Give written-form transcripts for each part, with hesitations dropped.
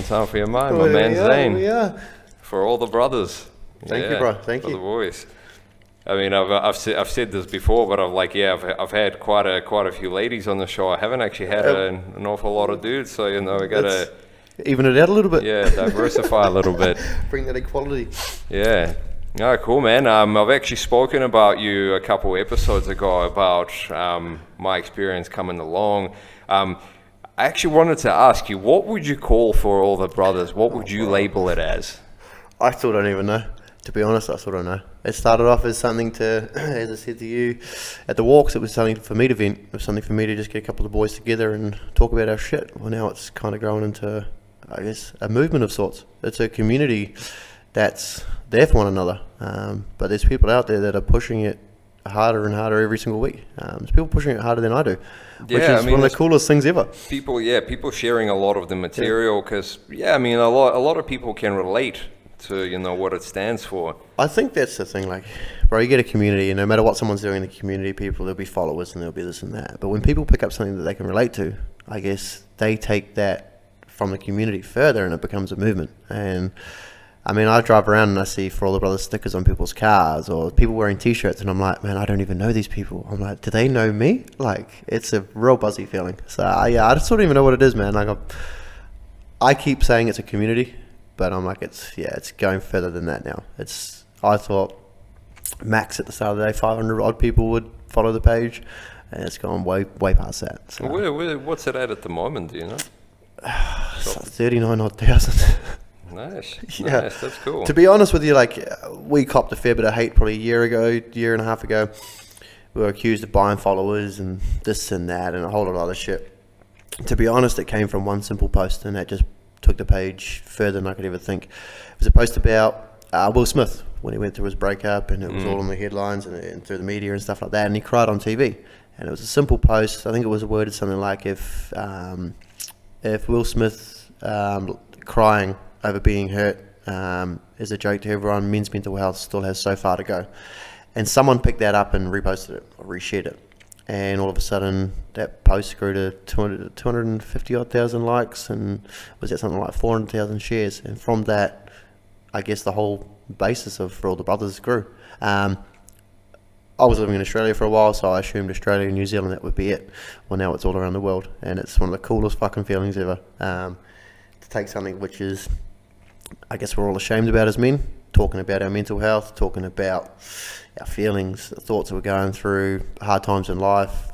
time for your mind, my man Zane. Yeah. For all the brothers. Thank you, bro. Thank you. For the boys. I mean, I've said this before, but I've had quite a few ladies on the show. I haven't actually had an awful lot of dudes, so we gotta even it out a little bit. Yeah, diversify a little bit. Bring that equality. Yeah. Oh, cool, man. I've actually spoken about you a couple episodes ago about my experience coming along. I actually wanted to ask you, what would you call For All the Brothers? What would you label it as? I still don't even know. To be honest, I still don't know. It started off as something to, as I said to you, at the walks, it was something for me to vent. It was something for me to just get a couple of the boys together and talk about our shit. Well, now it's kind of growing into, I guess, a movement of sorts. It's a community that's there for one another. But there's people out there that are pushing it harder and harder every single week. There's people pushing it harder than I do, which is one of the coolest things ever. People sharing a lot of the material because, a lot of people can relate to what it stands for. I think that's the thing, like, bro, you get a community, and no matter what someone's doing in the community, there'll be followers and there'll be this and that. But when people pick up something that they can relate to, I guess they take that from the community further and it becomes a movement. And I mean, I drive around and I see For All the Brothers stickers on people's cars or people wearing t-shirts, and I'm like, man, I don't even know these people. I'm like, do they know me? Like, it's a real buzzy feeling. So I just don't even know what it is, man. Like, I keep saying it's a community, but I'm like, it's going further than that now. I thought max at the start of the day, 500 odd people would follow the page, and it's gone way past that. So. What's it at the moment, do you know? It's like 39 odd thousand. Nice. Yeah. Nice, that's cool. To be honest with you, like, we copped a fair bit of hate probably a year and a half ago. We were accused of buying followers and this and that and a whole lot of other shit. To be honest, it came from one simple post, and that just took the page further than I could ever think. It was a post about Will Smith when he went through his breakup, and it was all in the headlines and through the media and stuff like that, and he cried on TV. And it was a simple post. I think it was worded something like, if Will Smith crying over being hurt is a joke to everyone, men's mental health still has so far to go. And someone picked that up and reposted it or reshared it, and all of a sudden that post grew to 250 odd thousand likes, and was that something like 400,000 shares. And from that, I guess the whole basis of For All the Brothers grew. I was living in Australia for a while, so I assumed Australia and New Zealand, that would be it. Well, now it's all around the world, and it's one of the coolest fucking feelings ever. To take something which is, I guess we're all ashamed about as men, talking about our mental health, talking about our feelings, the thoughts that we're going through, hard times in life,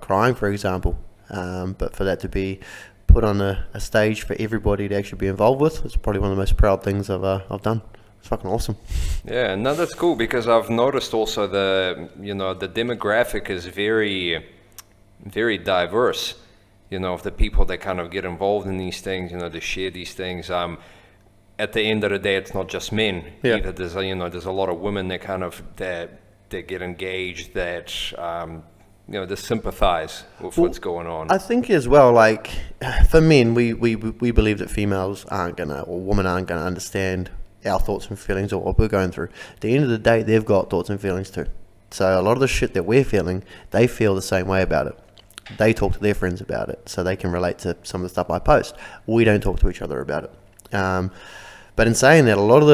crying, for example. But for that to be put on a stage for everybody to actually be involved with, it's probably one of the most proud things I've done. It's fucking awesome. Yeah, no, that's cool, because I've noticed also the demographic is very, very diverse. Of the people that kind of get involved in these things, to share these things. At the end of the day, it's not just men. Yeah. Either there's a lot of women that kind of that get engaged, that that sympathize with what's going on. I think as well, like, for men, we believe that females women aren't gonna understand our thoughts and feelings or what we're going through. At the end of the day, they've got thoughts and feelings too. So a lot of the shit that we're feeling, they feel the same way about it. They talk to their friends about it, so they can relate to some of the stuff I post. We don't talk to each other about it. But in saying that, a lot of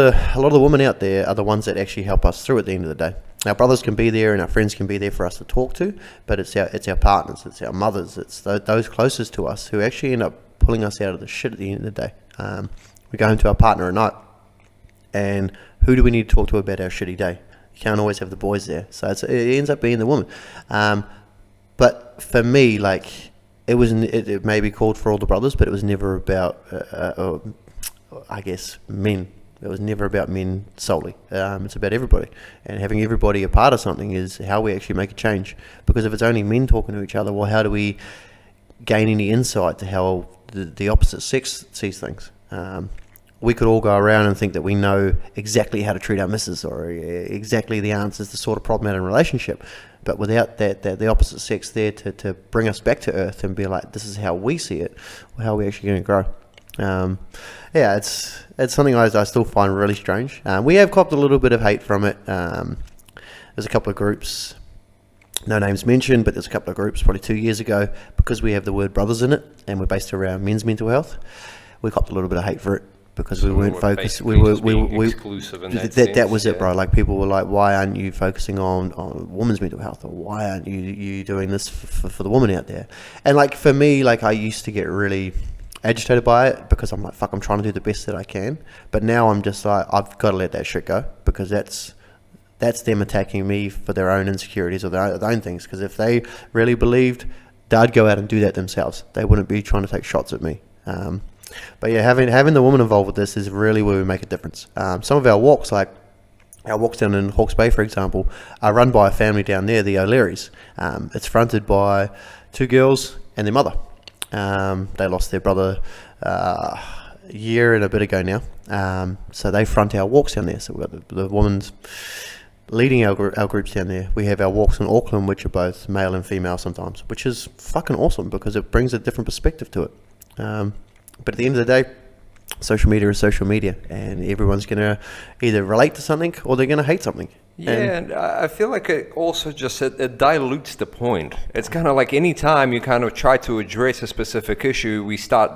the women out there are the ones that actually help us through at the end of the day. Our brothers can be there and our friends can be there for us to talk to, but it's our partners, it's our mothers, it's those closest to us who actually end up pulling us out of the shit at the end of the day. We go home to our partner at night, and who do we need to talk to about our shitty day? You can't always have the boys there, so it ends up being the woman. But for me, like, it may be called For All the Brothers, but it was never about, I guess, men. It was never about men solely. It's about everybody. And having everybody a part of something is how we actually make a change. Because if it's only men talking to each other, well, how do we gain any insight to how the opposite sex sees things? We could all go around and think that we know exactly how to treat our missus or exactly the answers to sort of problem out in a relationship. But without the opposite sex there to bring us back to earth and be like, this is how we see it, or how are we actually going to grow? It's something I still find really strange. We have copped a little bit of hate from it. There's a couple of groups, no names mentioned, but there's a couple of groups probably 2 years ago, because we have the word brothers in it and we're based around men's mental health. we copped a little bit of hate for it because So we weren't we're focused. basically just being exclusive in that That sense, was it, yeah. bro. Like people were like, "Why aren't you focusing on women's mental health, or why aren't you doing this for the woman out there?" And like for me, like I used to get really agitated by it because I'm like, "Fuck, I'm trying to do the best that I can." But now I'm just like, I've got to let that shit go because that's them attacking me for their own insecurities or their own things. Because if they really believed, they'd go out and do that themselves. They wouldn't be trying to take shots at me. But yeah, having the woman involved with this is really where we make a difference. Some of our walks, like our walks down in Hawke's Bay, for example, are run by a family down there, the O'Learys. It's fronted by two girls and their mother. They lost their brother a year and a bit ago now. So they front our walks down there. So we've got the woman's leading our groups down there. We have our walks in Auckland, which are both male and female sometimes, which is fucking awesome because it brings a different perspective to it. But at the end of the day, social media is social media, and everyone's going to either relate to something or they're going to hate something. Yeah, and I feel like it also just it dilutes the point. It's kind of like any time you kind of try to address a specific issue, we start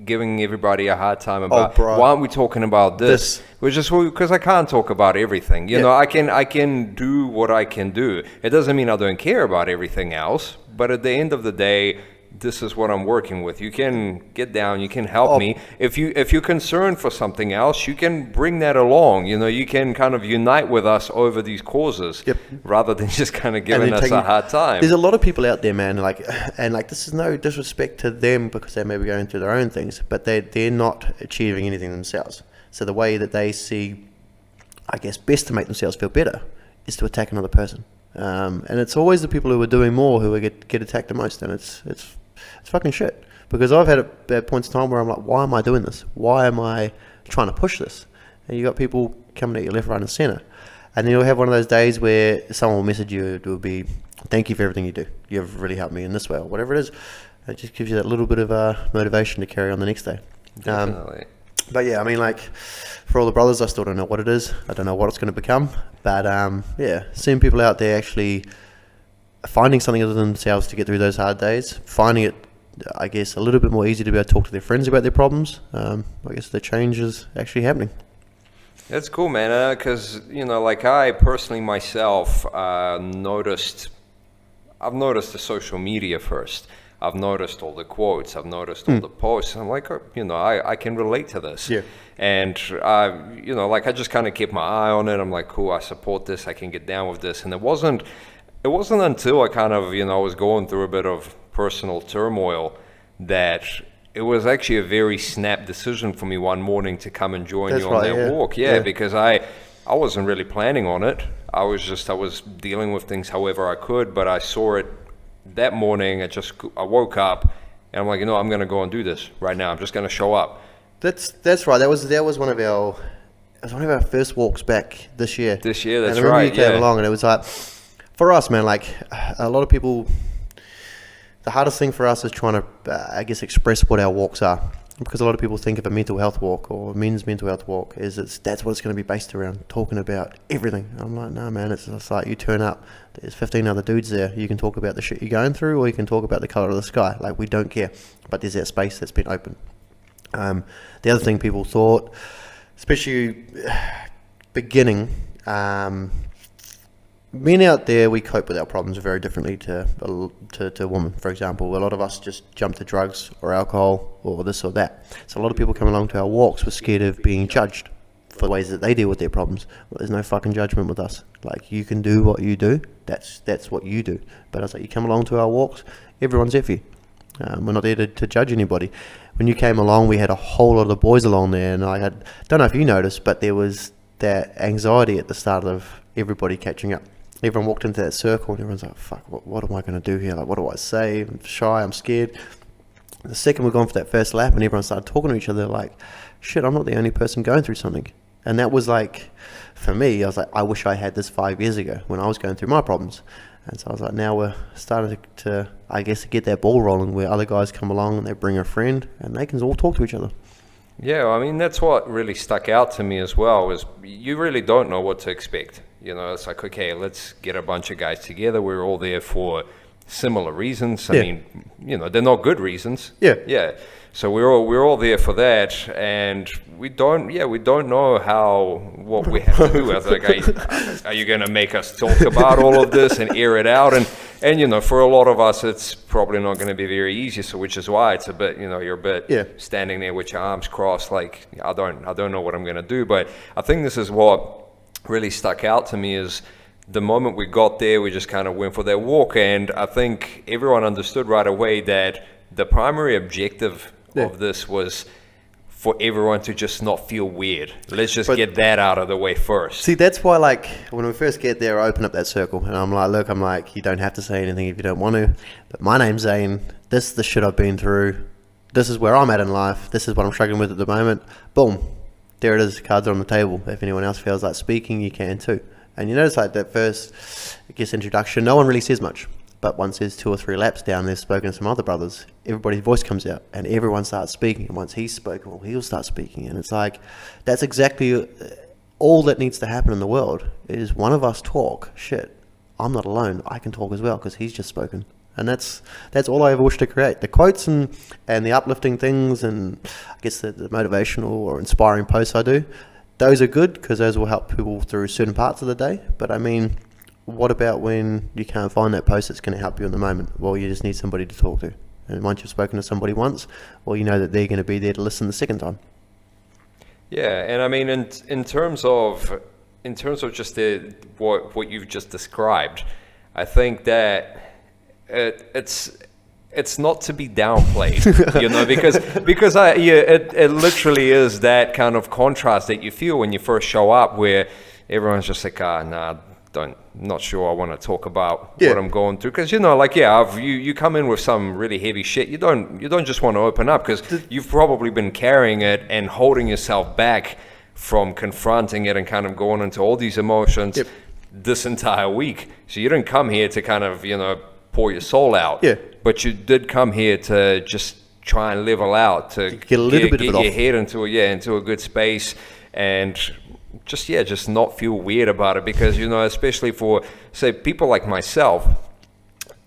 giving everybody a hard time about why aren't we talking about this? Which is because I can't talk about everything. You know, I can do what I can do. It doesn't mean I don't care about everything else, but at the end of the day, this is what I'm working with. You can get down, you can help me. If you're concerned for something else, you can bring that along. You know, you can kind of unite with us over these causes rather than just kind of giving us a hard time. There's a lot of people out there, man, and this is no disrespect to them because they may be going through their own things, but they're not achieving anything themselves. So the way that they see, I guess, best to make themselves feel better is to attack another person. And it's always the people who are doing more who get attacked the most, and it's fucking shit. Because I've had at points in time where I'm like, why am I doing this? Why am I trying to push this? And you got people coming at you left, right, and center. And then you'll have one of those days where someone will message you. It will be, "Thank you for everything you do. You've really helped me in this way," or whatever it is. It just gives you that little bit of motivation to carry on the next day. Definitely. But yeah, I mean, like, for all the brothers, I still don't know what it is. I don't know what it's going to become. But yeah, seeing people out there actually finding something other than themselves to get through those hard days, finding it, I guess, a little bit more easy to be able to talk to their friends about their problems. I guess the change is actually happening. That's cool, man, because, you know, like I personally myself I've noticed the social media first. I've noticed all the quotes. I've noticed all the posts. I'm like, you know, I can relate to this. Yeah. And, you know, like I just kind of kept my eye on it. I'm like, cool, I support this. I can get down with this. And it wasn't until I kind of, you know, was going through a bit of personal turmoil that it was actually a very snap decision for me one morning to come and join you on that walk. Yeah, because I wasn't really planning on it. I was dealing with things however I could, but I saw it that morning. I woke up and I'm like, you know, I'm going to go and do this right now. I'm just going to show up. That's right. That was one of our first walks back this year. That's and I right. remember you came along, and it was like, for us, man, like a lot of people, the hardest thing for us is trying to, I guess, express what our walks are. Because a lot of people think of a mental health walk or a men's mental health walk that's what it's going to be based around, talking about everything. I'm like, no, man, it's like you turn up, there's 15 other dudes there. You can talk about the shit you're going through, or you can talk about the colour of the sky. Like, we don't care. But there's that space that's been open. The other thing people thought, especially beginning, men out there, we cope with our problems very differently to women. For example, a lot of us just jump to drugs or alcohol or this or that. So a lot of people come along to our walks were scared of being judged for the ways that they deal with their problems. Well, there's no fucking judgment with us. Like, you can do what you do. That's what you do. But I was like, you come along to our walks, everyone's there for you. We're not there to judge anybody. When you came along, we had a whole lot of boys along there, and don't know if you noticed, but there was that anxiety at the start of everybody catching up. Everyone walked into that circle and everyone's like, fuck, what am I going to do here? Like, what do I say? I'm shy, I'm scared. The second we're gone for that first lap and everyone started talking to each other, like, shit, I'm not the only person going through something. And that was like, for me, I was like, I wish I had this 5 years ago when I was going through my problems. And so I was like, now we're starting to I guess, get that ball rolling where other guys come along and they bring a friend and they can all talk to each other. Yeah, I mean, that's what really stuck out to me as well, is you really don't know what to expect. You know, it's like, okay, let's get a bunch of guys together. We're all there for similar reasons. I mean, you know, they're not good reasons. Yeah. Yeah. So we're all there for that, and we don't know what we have to do. I was like, are you going to make us talk about all of this and air it out? And you know, for a lot of us, it's probably not going to be very easy. So which is why it's a bit, you know, you're a bit standing there with your arms crossed, like I don't know what I'm going to do. But I think this is what really stuck out to me is the moment we got there, we just kind of went for that walk, and I think everyone understood right away that the primary objective of this was for everyone to just not feel weird. Let's just get that out of the way first. See, that's why, like, when we first get there, I open up that circle, and I'm like, you don't have to say anything if you don't want to, but my name's Zane, this is the shit I've been through, this is where I'm at in life, this is what I'm struggling with at the moment, boom, there it is, cards are on the table. If anyone else feels like speaking, you can too. And you notice, like, that first, I guess, introduction, no one really says much. But once there's 2 or 3 laps down, they've spoken to some other brothers, everybody's voice comes out and everyone starts speaking. And once he's spoken, well, he'll start speaking. And it's like, that's exactly all that needs to happen in the world is one of us talk. Shit, I'm not alone. I can talk as well because he's just spoken. And that's all I ever wish to create. The quotes and the uplifting things and I guess the motivational or inspiring posts I do, those are good because those will help people through certain parts of the day. But I mean, what about when you can't find that post that's going to help you in the moment? Well, you just need somebody to talk to. And once you've spoken to somebody once, well, you know that they're going to be there to listen the second time. Yeah, and I mean, in terms of just what you've just described, I think that it's not to be downplayed, you know, because it literally is that kind of contrast that you feel when you first show up, where everyone's just like, not sure I want to talk about what I'm going through, because you know, like you come in with some really heavy shit. You don't just want to open up because you've probably been carrying it and holding yourself back from confronting it and kind of going into all these emotions this entire week. So you didn't come here to kind of, you know, pour your soul out. Yeah. But you did come here to just try and level out, to get a little bit of it off. Your head into a good space, and just not feel weird about it, because, you know, especially for, say, people like myself,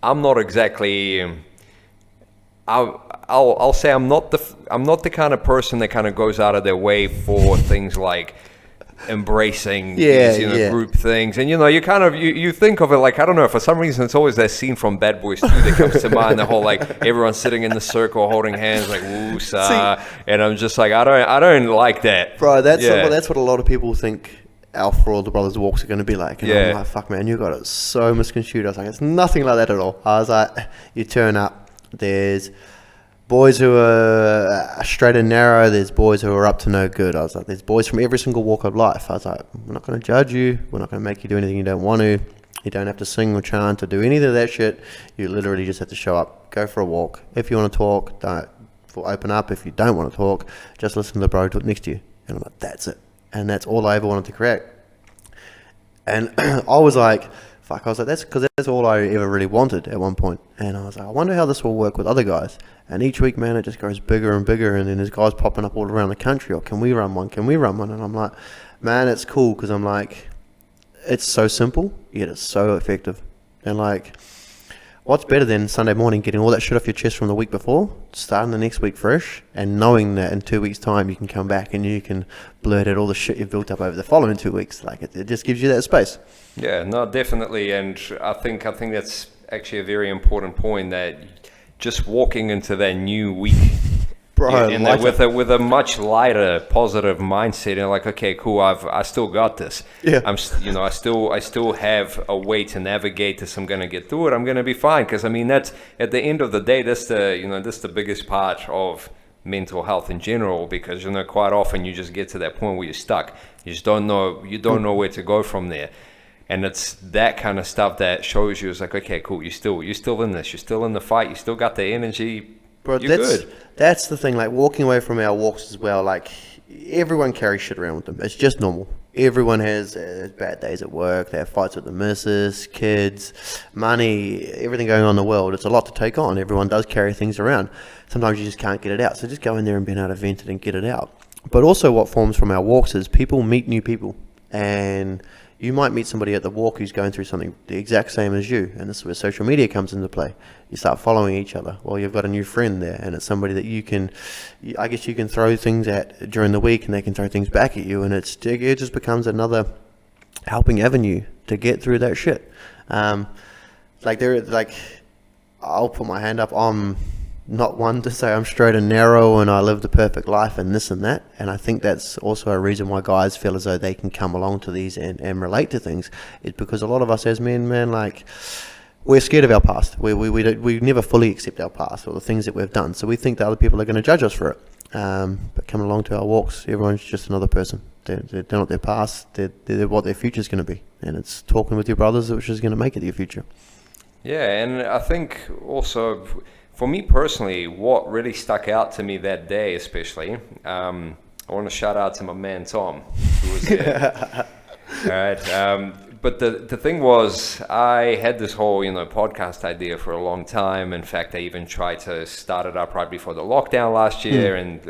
I'm not exactly, I'll say I'm not the kind of person that kind of goes out of their way for things like embracing these, you know, group things. And, you know, you kind of, you think of it like, I don't know, for some reason it's always that scene from Bad Boys 2 that comes to mind, the whole, like, everyone sitting in the circle holding hands like woosah, and I'm just like, I don't like that, bro. That's what a lot of people think for all the brothers walks are going to be like, and I'm like, fuck man, you got it so misconstrued. I was like, it's nothing like that at all. I was like, you turn up, there's boys who are straight and narrow, there's boys who are up to no good. I was like, there's boys from every single walk of life. I was like, we're not going to judge you, we're not going to make you do anything you don't want to. You don't have to sing or chant or do any of that shit. You literally just have to show up, go for a walk. If you want to talk, don't open up. If you don't want to talk, just listen to the bro talk next to you. And I'm like, that's it. And that's all I ever wanted to create. And I was like, fuck, I was like, that's all I ever really wanted at one point. And I was like, I wonder how this will work with other guys. And each week, man, it just grows bigger and bigger, and then there's guys popping up all around the country. Or can we run one? And I'm like, man, it's cool, because I'm like, it's so simple, yet it's so effective. And like, what's better than Sunday morning getting all that shit off your chest from the week before, starting the next week fresh, and knowing that in 2 weeks' time you can come back and you can blurt out all the shit you've built up over the following 2 weeks. Like, it just gives you that space. Yeah, no, definitely. And I think that's actually a very important point, that just walking into that new week, bro, and with a much lighter, positive mindset, and like, okay, cool, I still got this. Yeah, I still have a way to navigate this. I'm gonna get through it. I'm gonna be fine, because I mean, that's at the end of the day, that's the biggest part of mental health in general, because, you know, quite often you just get to that point where you're stuck. You just don't know where to go from there. And it's that kind of stuff that shows you, it's like, okay, cool, you're still in this, you're still in the fight, you still got the energy, bro, you're good. That's the thing, like, walking away from our walks as well, like, everyone carries shit around with them. It's just normal. Everyone has bad days at work, they have fights with the missus, kids, money, everything going on in the world. It's a lot to take on. Everyone does carry things around. Sometimes you just can't get it out. So just go in there and be able to vent it and get it out. But also what forms from our walks is people meet new people. and you might meet somebody at the walk who's going through something the exact same as you, and this is where social media comes into play. You start following each other. Well, you've got a new friend there, and it's somebody that you can throw things at during the week, and they can throw things back at you, and it just becomes another helping avenue to get through that shit. I'll put my hand up. I'm not one to say I'm straight and narrow and I live the perfect life and this and that. And I think that's also a reason why guys feel as though they can come along to these and relate to things. It's because a lot of us as men, we're scared of our past. We never fully accept our past or the things that we've done. So we think that other people are going to judge us for it. But coming along to our walks, everyone's just another person. They're not their past. They're what their future's going to be. And it's talking with your brothers which is going to make it your future. Yeah, and I think also, for me personally, what really stuck out to me that day especially, I want to shout out to my man Tom, who was there. All right. But the thing was, I had this whole, podcast idea for a long time. In fact, I even tried to start it up right before the lockdown last year, and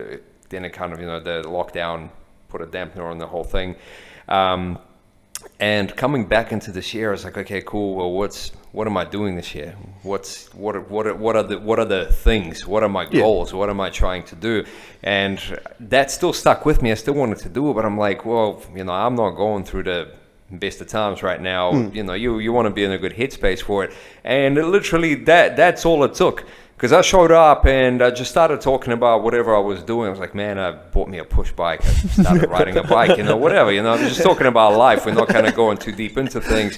then it kind of, the lockdown put a dampener on the whole thing. And coming back into this year, I was like, okay, cool. Well, what am I doing this year? What are the things? What are my goals? What am I trying to do? And that still stuck with me. I still wanted to do it, but I'm like, well, I'm not going through the best of times right now. You want to be in a good headspace for it. And literally that's all it took. Because I showed up and I just started talking about whatever I was doing. I was like, man, I bought me a push bike. I started riding a bike, whatever. I'm just talking about life. We're not kind of going too deep into things.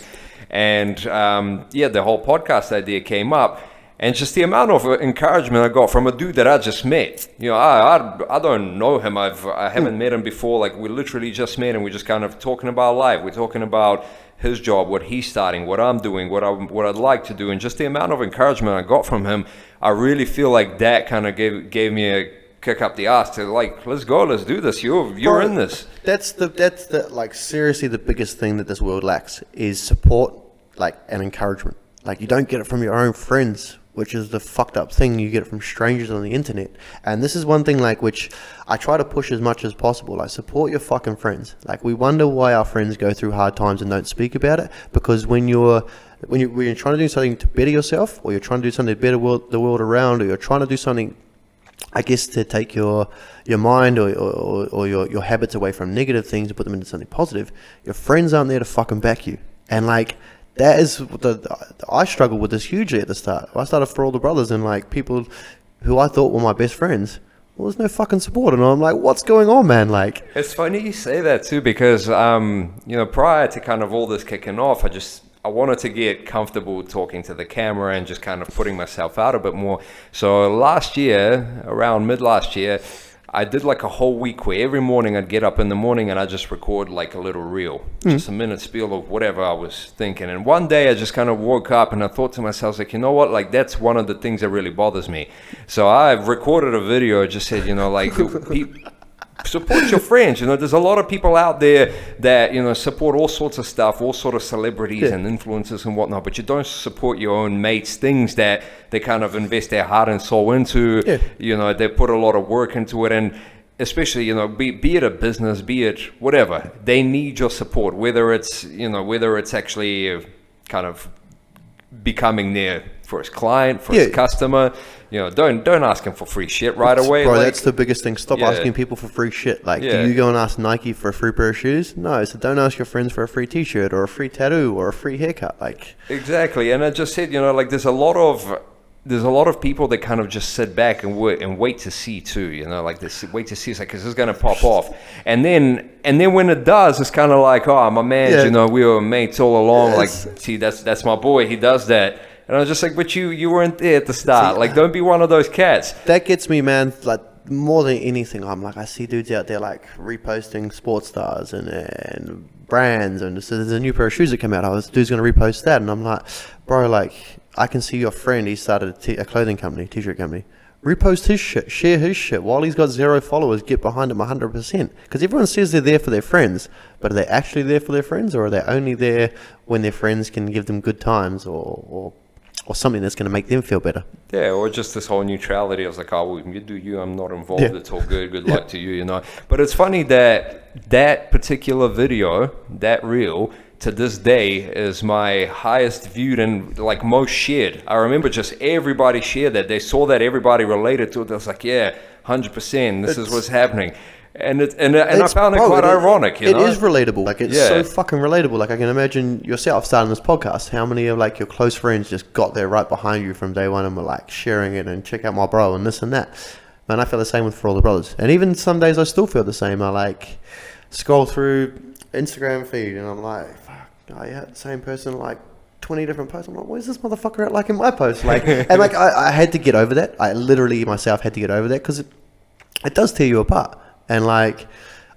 And the whole podcast idea came up. And just the amount of encouragement I got from a dude that I just met. I don't know him. I haven't met him before. Like, we literally just met and we're just kind of talking about life. We're talking about his job, what he's starting, what I'm doing, what I'd like to do. And just the amount of encouragement I got from him, I really feel like that kind of gave me a kick up the ass to like, let's go, let's do this. You're in this. That's the seriously the biggest thing that this world lacks is support, and encouragement. You don't get it from your own friends, which is the fucked up thing. You get it from strangers on the internet. And this is one thing which I try to push as much as possible. Support your fucking friends. We wonder why our friends go through hard times and don't speak about it, because when you're trying to do something to better yourself, or you're trying to do something to better the world around, or you're trying to do something, I guess, to take your mind or your habits away from negative things and put them into something positive, your friends aren't there to fucking back you. And that is I struggled with this hugely at the start. I started for all the brothers and people who I thought were my best friends. Well, there's no fucking support, and I'm like, what's going on, man? It's funny you say that too, because prior to kind of all this kicking off, I wanted to get comfortable talking to the camera and just kind of putting myself out a bit more. So last year, around mid last year, I did a whole week where every morning I'd get up in the morning and I just record a little reel, just a minute spiel of whatever I was thinking. And one day I just kind of woke up and I thought to myself, you know what, that's one of the things that really bothers me. So I recorded a video, just said, support your friends. There's a lot of people out there that support all sorts of stuff, all sort of celebrities and influencers and whatnot, but you don't support your own mates, things that they kind of invest their heart and soul into. They put a lot of work into it, and especially be it a business, be it whatever, they need your support, whether it's actually kind of becoming there for his client, for his customer. Don't ask him for free shit right away. Bro, that's the biggest thing. Stop asking people for free shit. Do you go and ask Nike for a free pair of shoes? No, so don't ask your friends for a free t-shirt or a free tattoo or a free haircut. Exactly. And I just said, there's a lot of people that kind of just sit back and wait to see too, wait to see, it's because it's going to pop off. And then when it does, it's kind of oh, my man, we were mates all along. See, that's my boy. He does that. And I was just like, but you weren't there at the start. Don't be one of those cats. That gets me, man. More than anything, I'm I see dudes out there reposting sports stars and brands, and so there's a new pair of shoes that come out. Oh, this dude's gonna repost that, and I'm like, bro, I can see your friend. He started a clothing company, t-shirt company. Repost his shit, share his shit. While he's got 0 followers, get behind him 100%. Because everyone says they're there for their friends, but are they actually there for their friends, or are they only there when their friends can give them good times or or something that's going to make them feel better. Yeah, or just this whole neutrality. I was like, oh, well, you do you, I'm not involved. It's all good. Good luck to you, you know. But it's funny that particular video, that reel, to this day is my highest viewed and like most shared. I remember just everybody shared that. They saw that, everybody related to it. They was like, yeah, 100%. This is what's happening. And I found it quite ironic, you know? It is relatable. Like, it's so fucking relatable. Like, I can imagine yourself starting this podcast. How many of, like, your close friends just got there right behind you from day one and were, like, sharing it and check out my bro and this and that. Man, I feel the same with For All the Brothers. And even some days I still feel the same. I, like, scroll through Instagram feed and I'm like, fuck, oh, yeah, same person, like, 20 different posts. I'm like, where's this motherfucker at, like, in my post? Like, and, like, I had to get over that. I literally myself had to get over that because it does tear you apart. And, like,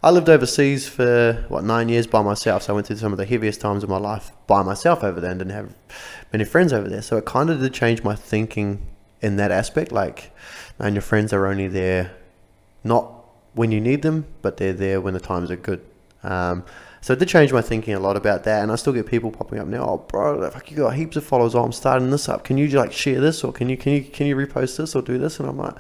I lived overseas for, 9 years by myself. So I went through some of the heaviest times of my life by myself over there and didn't have many friends over there. So it kind of did change my thinking in that aspect. Like, man, your friends are only there not when you need them, but they're there when the times are good. So it did change my thinking a lot about that. And I still get people popping up now. Oh, bro, fuck, you got heaps of followers. Oh, I'm starting this up. Can you, like, share this? Or can you repost this or do this? And I'm like,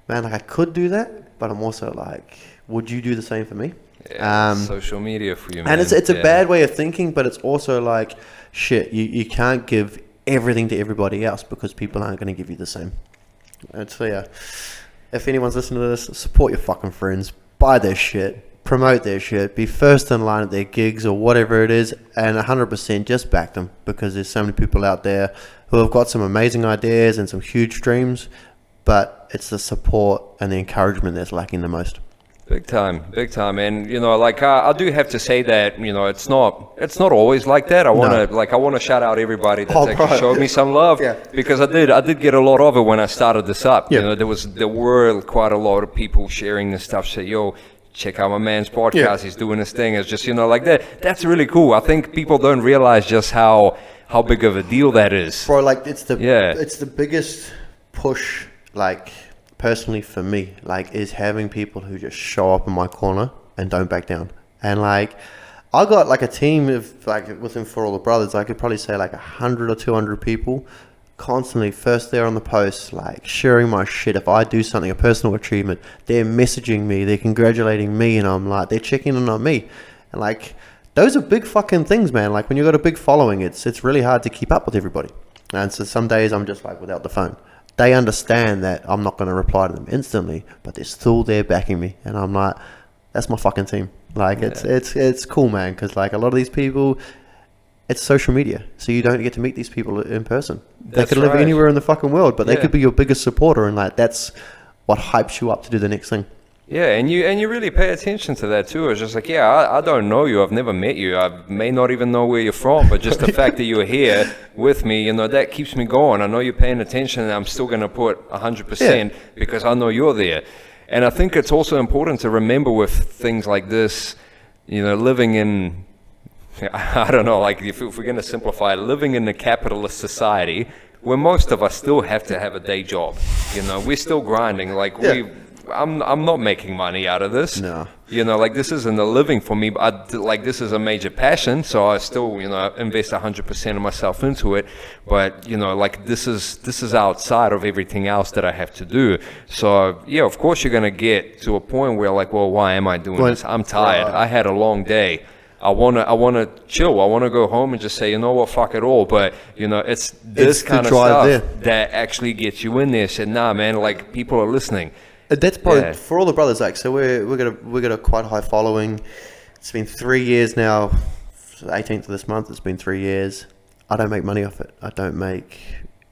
man, like, I could do that. But I'm also like, would you do the same for me? Yeah, social media for you, man. And it's a bad way of thinking, but it's also like, shit, you can't give everything to everybody else because people aren't going to give you the same. And so, yeah, if anyone's listening to this, support your fucking friends, buy their shit, promote their shit, be first in line at their gigs or whatever it is, and 100% just back them because there's so many people out there who have got some amazing ideas and some huge dreams, but it's the support and the encouragement that's lacking the most. Big time. And you know, like I do have to say that, you know, it's not always like that. I want to shout out everybody that's showed me some love, because I did get a lot of it when I started this up. You know, there were quite a lot of people sharing this stuff. Say, yo, check out my man's podcast. He's doing his thing. It's just, you know, like that. That's really cool. I think people don't realize just how big of a deal that is. Bro, like it's the biggest push, like, personally for me, like, is having people who just show up in my corner and don't back down. And, like, I got, like, a team of, like, within For All the Brothers, I could probably say, like, 100 or 200 people constantly first there on the post, like, sharing my shit. If I do something, a personal achievement, they're messaging me, they're congratulating me, and I'm like, they're checking in on me. And, like, those are big fucking things, man. Like, when you've got a big following, it's really hard to keep up with everybody. And so some days I'm just, like, without the phone. They understand that I'm not going to reply to them instantly, but they're still there backing me. And I'm like, that's my fucking team. Like, it's cool, man. Because, like, a lot of these people, it's social media. So you don't get to meet these people in person. They could live anywhere in the fucking world, but they could be your biggest supporter. And, like, that's what hypes you up to do the next thing. Yeah, and you really pay attention to that too. It's just like, I don't know you, I've never met you, I may not even know where you're from, but just the fact that you're here with me, you know, that keeps me going. I know you're paying attention, and I'm still going to put 100% because I know you're there. And I think it's also important to remember with things like this, you know, living in, I don't know, like if we're going to simplify, living in a capitalist society where most of us still have to have a day job. You know, we're still grinding, like I'm not making money out of this. No. You know, like, this isn't a living for me, but this is a major passion, so I still, you know, invest 100% of myself into it. But, you know, like, this is outside of everything else that I have to do. So, yeah, of course you're going to get to a point where, like, well, why am I doing this? I'm tired. I had a long day. I wanna chill. I wanna go home and just say, you know what, fuck it all. But, you know, it's kind of stuff that actually gets you in there. Said, nah, man, like, people are listening. That's probably For All the Brothers. Like, so we got a quite high following. It's been 3 years now. 18th of this month. It's been 3 years. I don't make money off it. I don't make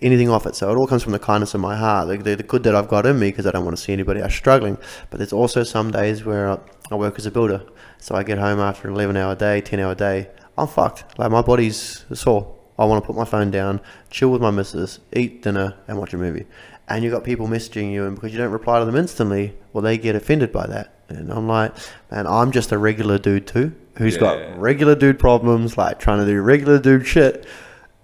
anything off it. So it all comes from the kindness of my heart, the good that I've got in me, because I don't want to see anybody else struggling. But there's also some days where I work as a builder. So I get home after an 11-hour day, 10-hour day. I'm fucked. Like, my body's sore. I want to put my phone down, chill with my missus, eat dinner, and watch a movie. And you got people messaging you, and because you don't reply to them instantly, well, they get offended by that. And I'm like, man, I'm just a regular dude too, who's got regular dude problems, like trying to do regular dude shit,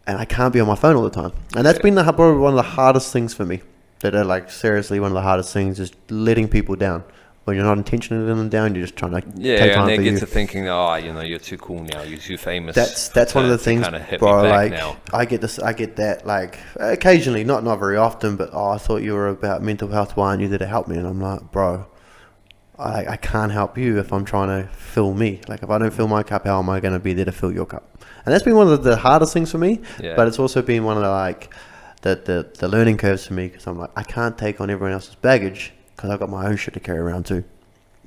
and I can't be on my phone all the time. And that's been probably one of the hardest things for me. That are, like, seriously, one of the hardest things is letting people down. when you're not intentionally letting them down, you're just trying to take Yeah, time and they for get you. to thinking, oh, you know, you're too cool now, you're too famous. That's one of the things, kind of hit bro. me back Like now. I get that like occasionally, not very often, but I thought you were about mental health. Why aren't you there to help me? And I'm like, bro, I can't help you if I'm trying to fill me. Like if I don't fill my cup, how am I going to be there to fill your cup? And that's been one of the hardest things for me. Yeah. But it's also been one of the like the learning curves for me, because I'm like, I can't take on everyone else's baggage because I've got my own shit to carry around too.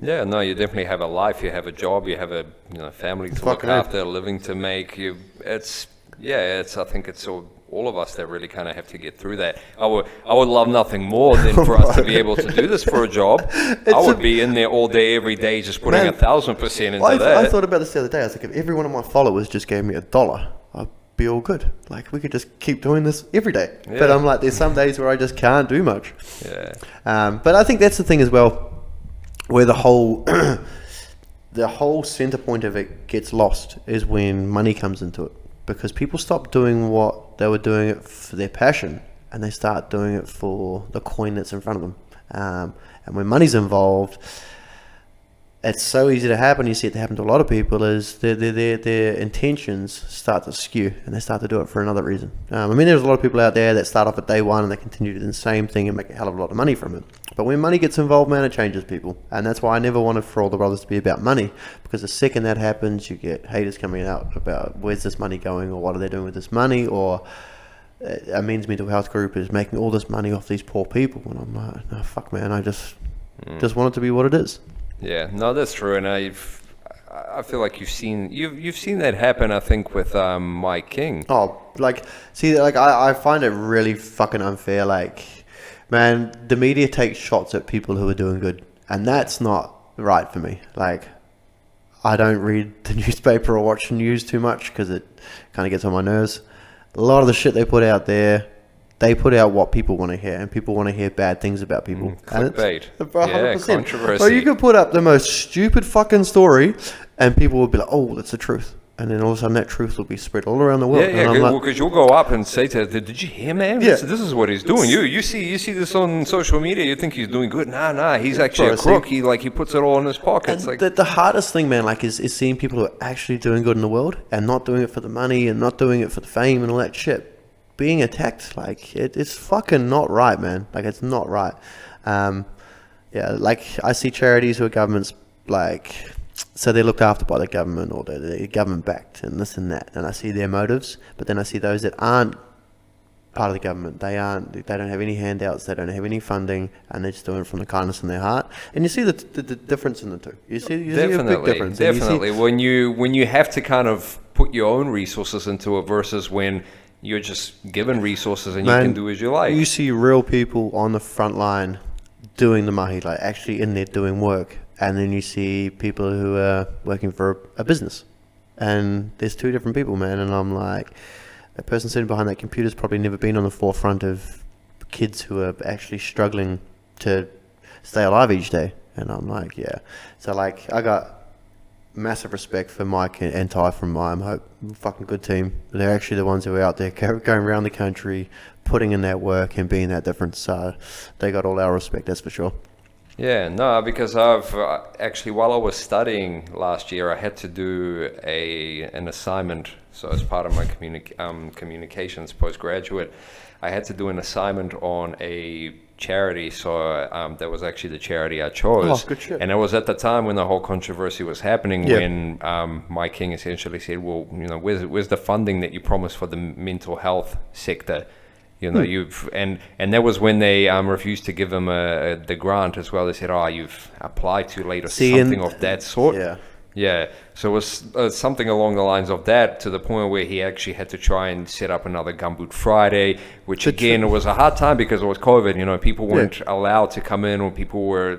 Yeah, no, you definitely have a life, you have a job, you have a family to look Fucking after, a living to make. I think it's all of us that really kind of have to get through that. I would love nothing more than for us to be able to do this for a job. I would be in there all day, every day, just putting 1,000% into that. I thought about this the other day. I was like, if every one of my followers just gave me $1, I'd be all good. Like we could just keep doing this every day. Yeah. But I'm like, there's some days where I just can't do much. Yeah. But I think that's the thing as well, where the whole the whole center point of it gets lost is when money comes into it, because people stop doing what they were doing it for their passion and they start doing it for the coin that's in front of them. And when money's involved, it's so easy to happen. You see it happen to a lot of people. Is their intentions start to skew, and they start to do it for another reason. I mean, there's a lot of people out there that start off at day one and they continue to do the same thing and make a hell of a lot of money from it. But when money gets involved, man, it changes people, and that's why I never wanted for all the brothers to be about money. Because the second that happens, you get haters coming out about where's this money going, or what are they doing with this money, or a men's mental health group is making all this money off these poor people. And I'm like, no, fuck, man, I just want it to be what it is. Yeah, no, that's true, and I feel like you've seen that happen. I think with Mike King. Oh, like, see, like I find it really fucking unfair. Like, man, the media takes shots at people who are doing good, and that's not right for me. Like, I don't read the newspaper or watch the news too much because it kind of gets on my nerves. A lot of the shit they put out there, they put out what people want to hear, and people want to hear bad things about people. Clickbait. Yeah, 100%. Controversy. So you could put up the most stupid fucking story, and people will be like, "Oh, that's the truth," and then all of a sudden that truth will be spread all around the world. Yeah, And I'm like, because you'll go up and say to her, "Did you hear, man? Yeah. This is what he's doing. You see this on social media. You think he's doing good? Nah. He's actually a crook. He puts it all in his pockets. And Like the hardest thing, man, like is seeing people who are actually doing good in the world and not doing it for the money and not doing it for the fame and all that shit being attacked. Like it's fucking not right, man. Like it's not right. Yeah, like I see charities who are governments, like, so they're looked after by the government or they're government backed and this and that, and I see their motives. But then I see those that aren't part of the government. They don't have any handouts, they don't have any funding, and they're just doing it from the kindness in their heart. And you see the difference in the two. You see a big difference. Definitely. When you have to kind of put your own resources into it versus when you're just given resources and you can do as you like. You see real people on the front line doing the mahi, like actually in there doing work, and then you see people who are working for a business, and there's two different people, man. And I'm like, a person sitting behind that computer's probably never been on the forefront of kids who are actually struggling to stay alive each day. And I'm like, yeah. So like, I got massive respect for Mike and Ty from I Am Hope. Fucking good team. They're actually the ones who are out there going around the country, putting in that work and being that difference. So they got all our respect, that's for sure. Yeah, no, because I've actually, while I was studying last year, I had to do an assignment. So as part of my communications postgraduate, I had to do an assignment on a charity. So that was actually the charity I chose. Oh, good shit. And it was at the time when the whole controversy was happening, when Mike King essentially said, well, where's the funding that you promised for the mental health sector? And that was when they refused to give him the grant as well. They said, you've applied too late or something of that sort. Yeah. So it was something along the lines of that, to the point where he actually had to try and set up another Gumboot Friday, which again, it was a hard time because it was COVID. People weren't allowed to come in, or people were,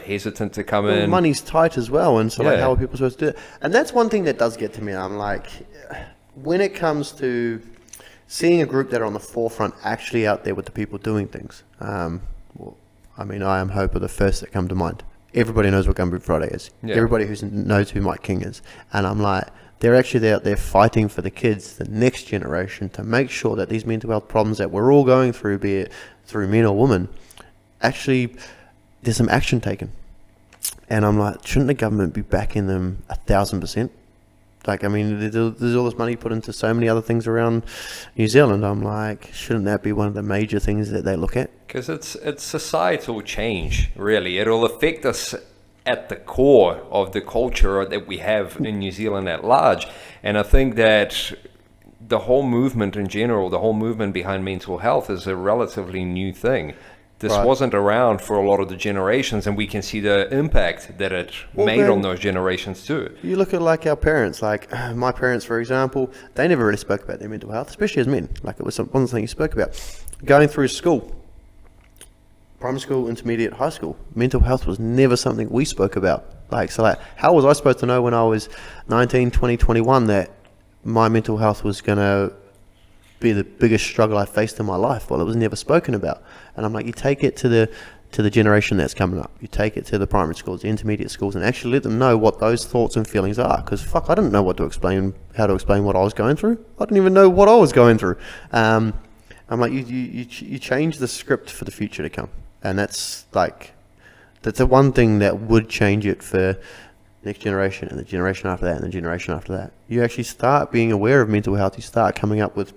hesitant to come in. Money's tight as well. And so like, how are people supposed to do it? And that's one thing that does get to me. I'm like, when it comes to seeing a group that are on the forefront actually out there with the people doing things. I Am Hope are the first that come to mind. Everybody knows what Gumboot Friday is. Yeah. Everybody knows who Mike King is. And I'm like, they're actually out there fighting for the kids, the next generation, to make sure that these mental health problems that we're all going through, be it through men or women, actually there's some action taken. And I'm like, shouldn't the government be backing them 1,000%? Like, I mean, there's all this money put into so many other things around New Zealand. I'm like, shouldn't that be one of the major things that they look at? Because it's societal change, really. It'll affect us at the core of the culture that we have in New Zealand at large. And I think that the whole movement in general, the whole movement behind mental health is a relatively new thing. This Right. wasn't around for a lot of the generations, and we can see the impact that it made man, on those generations too. You look at like our parents, like my parents, for example, they never really spoke about their mental health, especially as men. Like it was one thing you spoke about. Going through school, primary school, intermediate, high school, mental health was never something we spoke about. Like, so like, how was I supposed to know when I was 19, 20, 21 that my mental health was going to be the biggest struggle I faced in my life? Well, it was never spoken about. And I'm like, you take it to the generation that's coming up. You take it to the primary schools, the intermediate schools, and actually let them know what those thoughts and feelings are. Because fuck, I didn't know how to explain what I was going through. I didn't even know what I was going through. I'm like, you change the script for the future to come, and that's the one thing that would change it for next generation and the generation after that and the generation after that. You actually start being aware of mental health. You start coming up with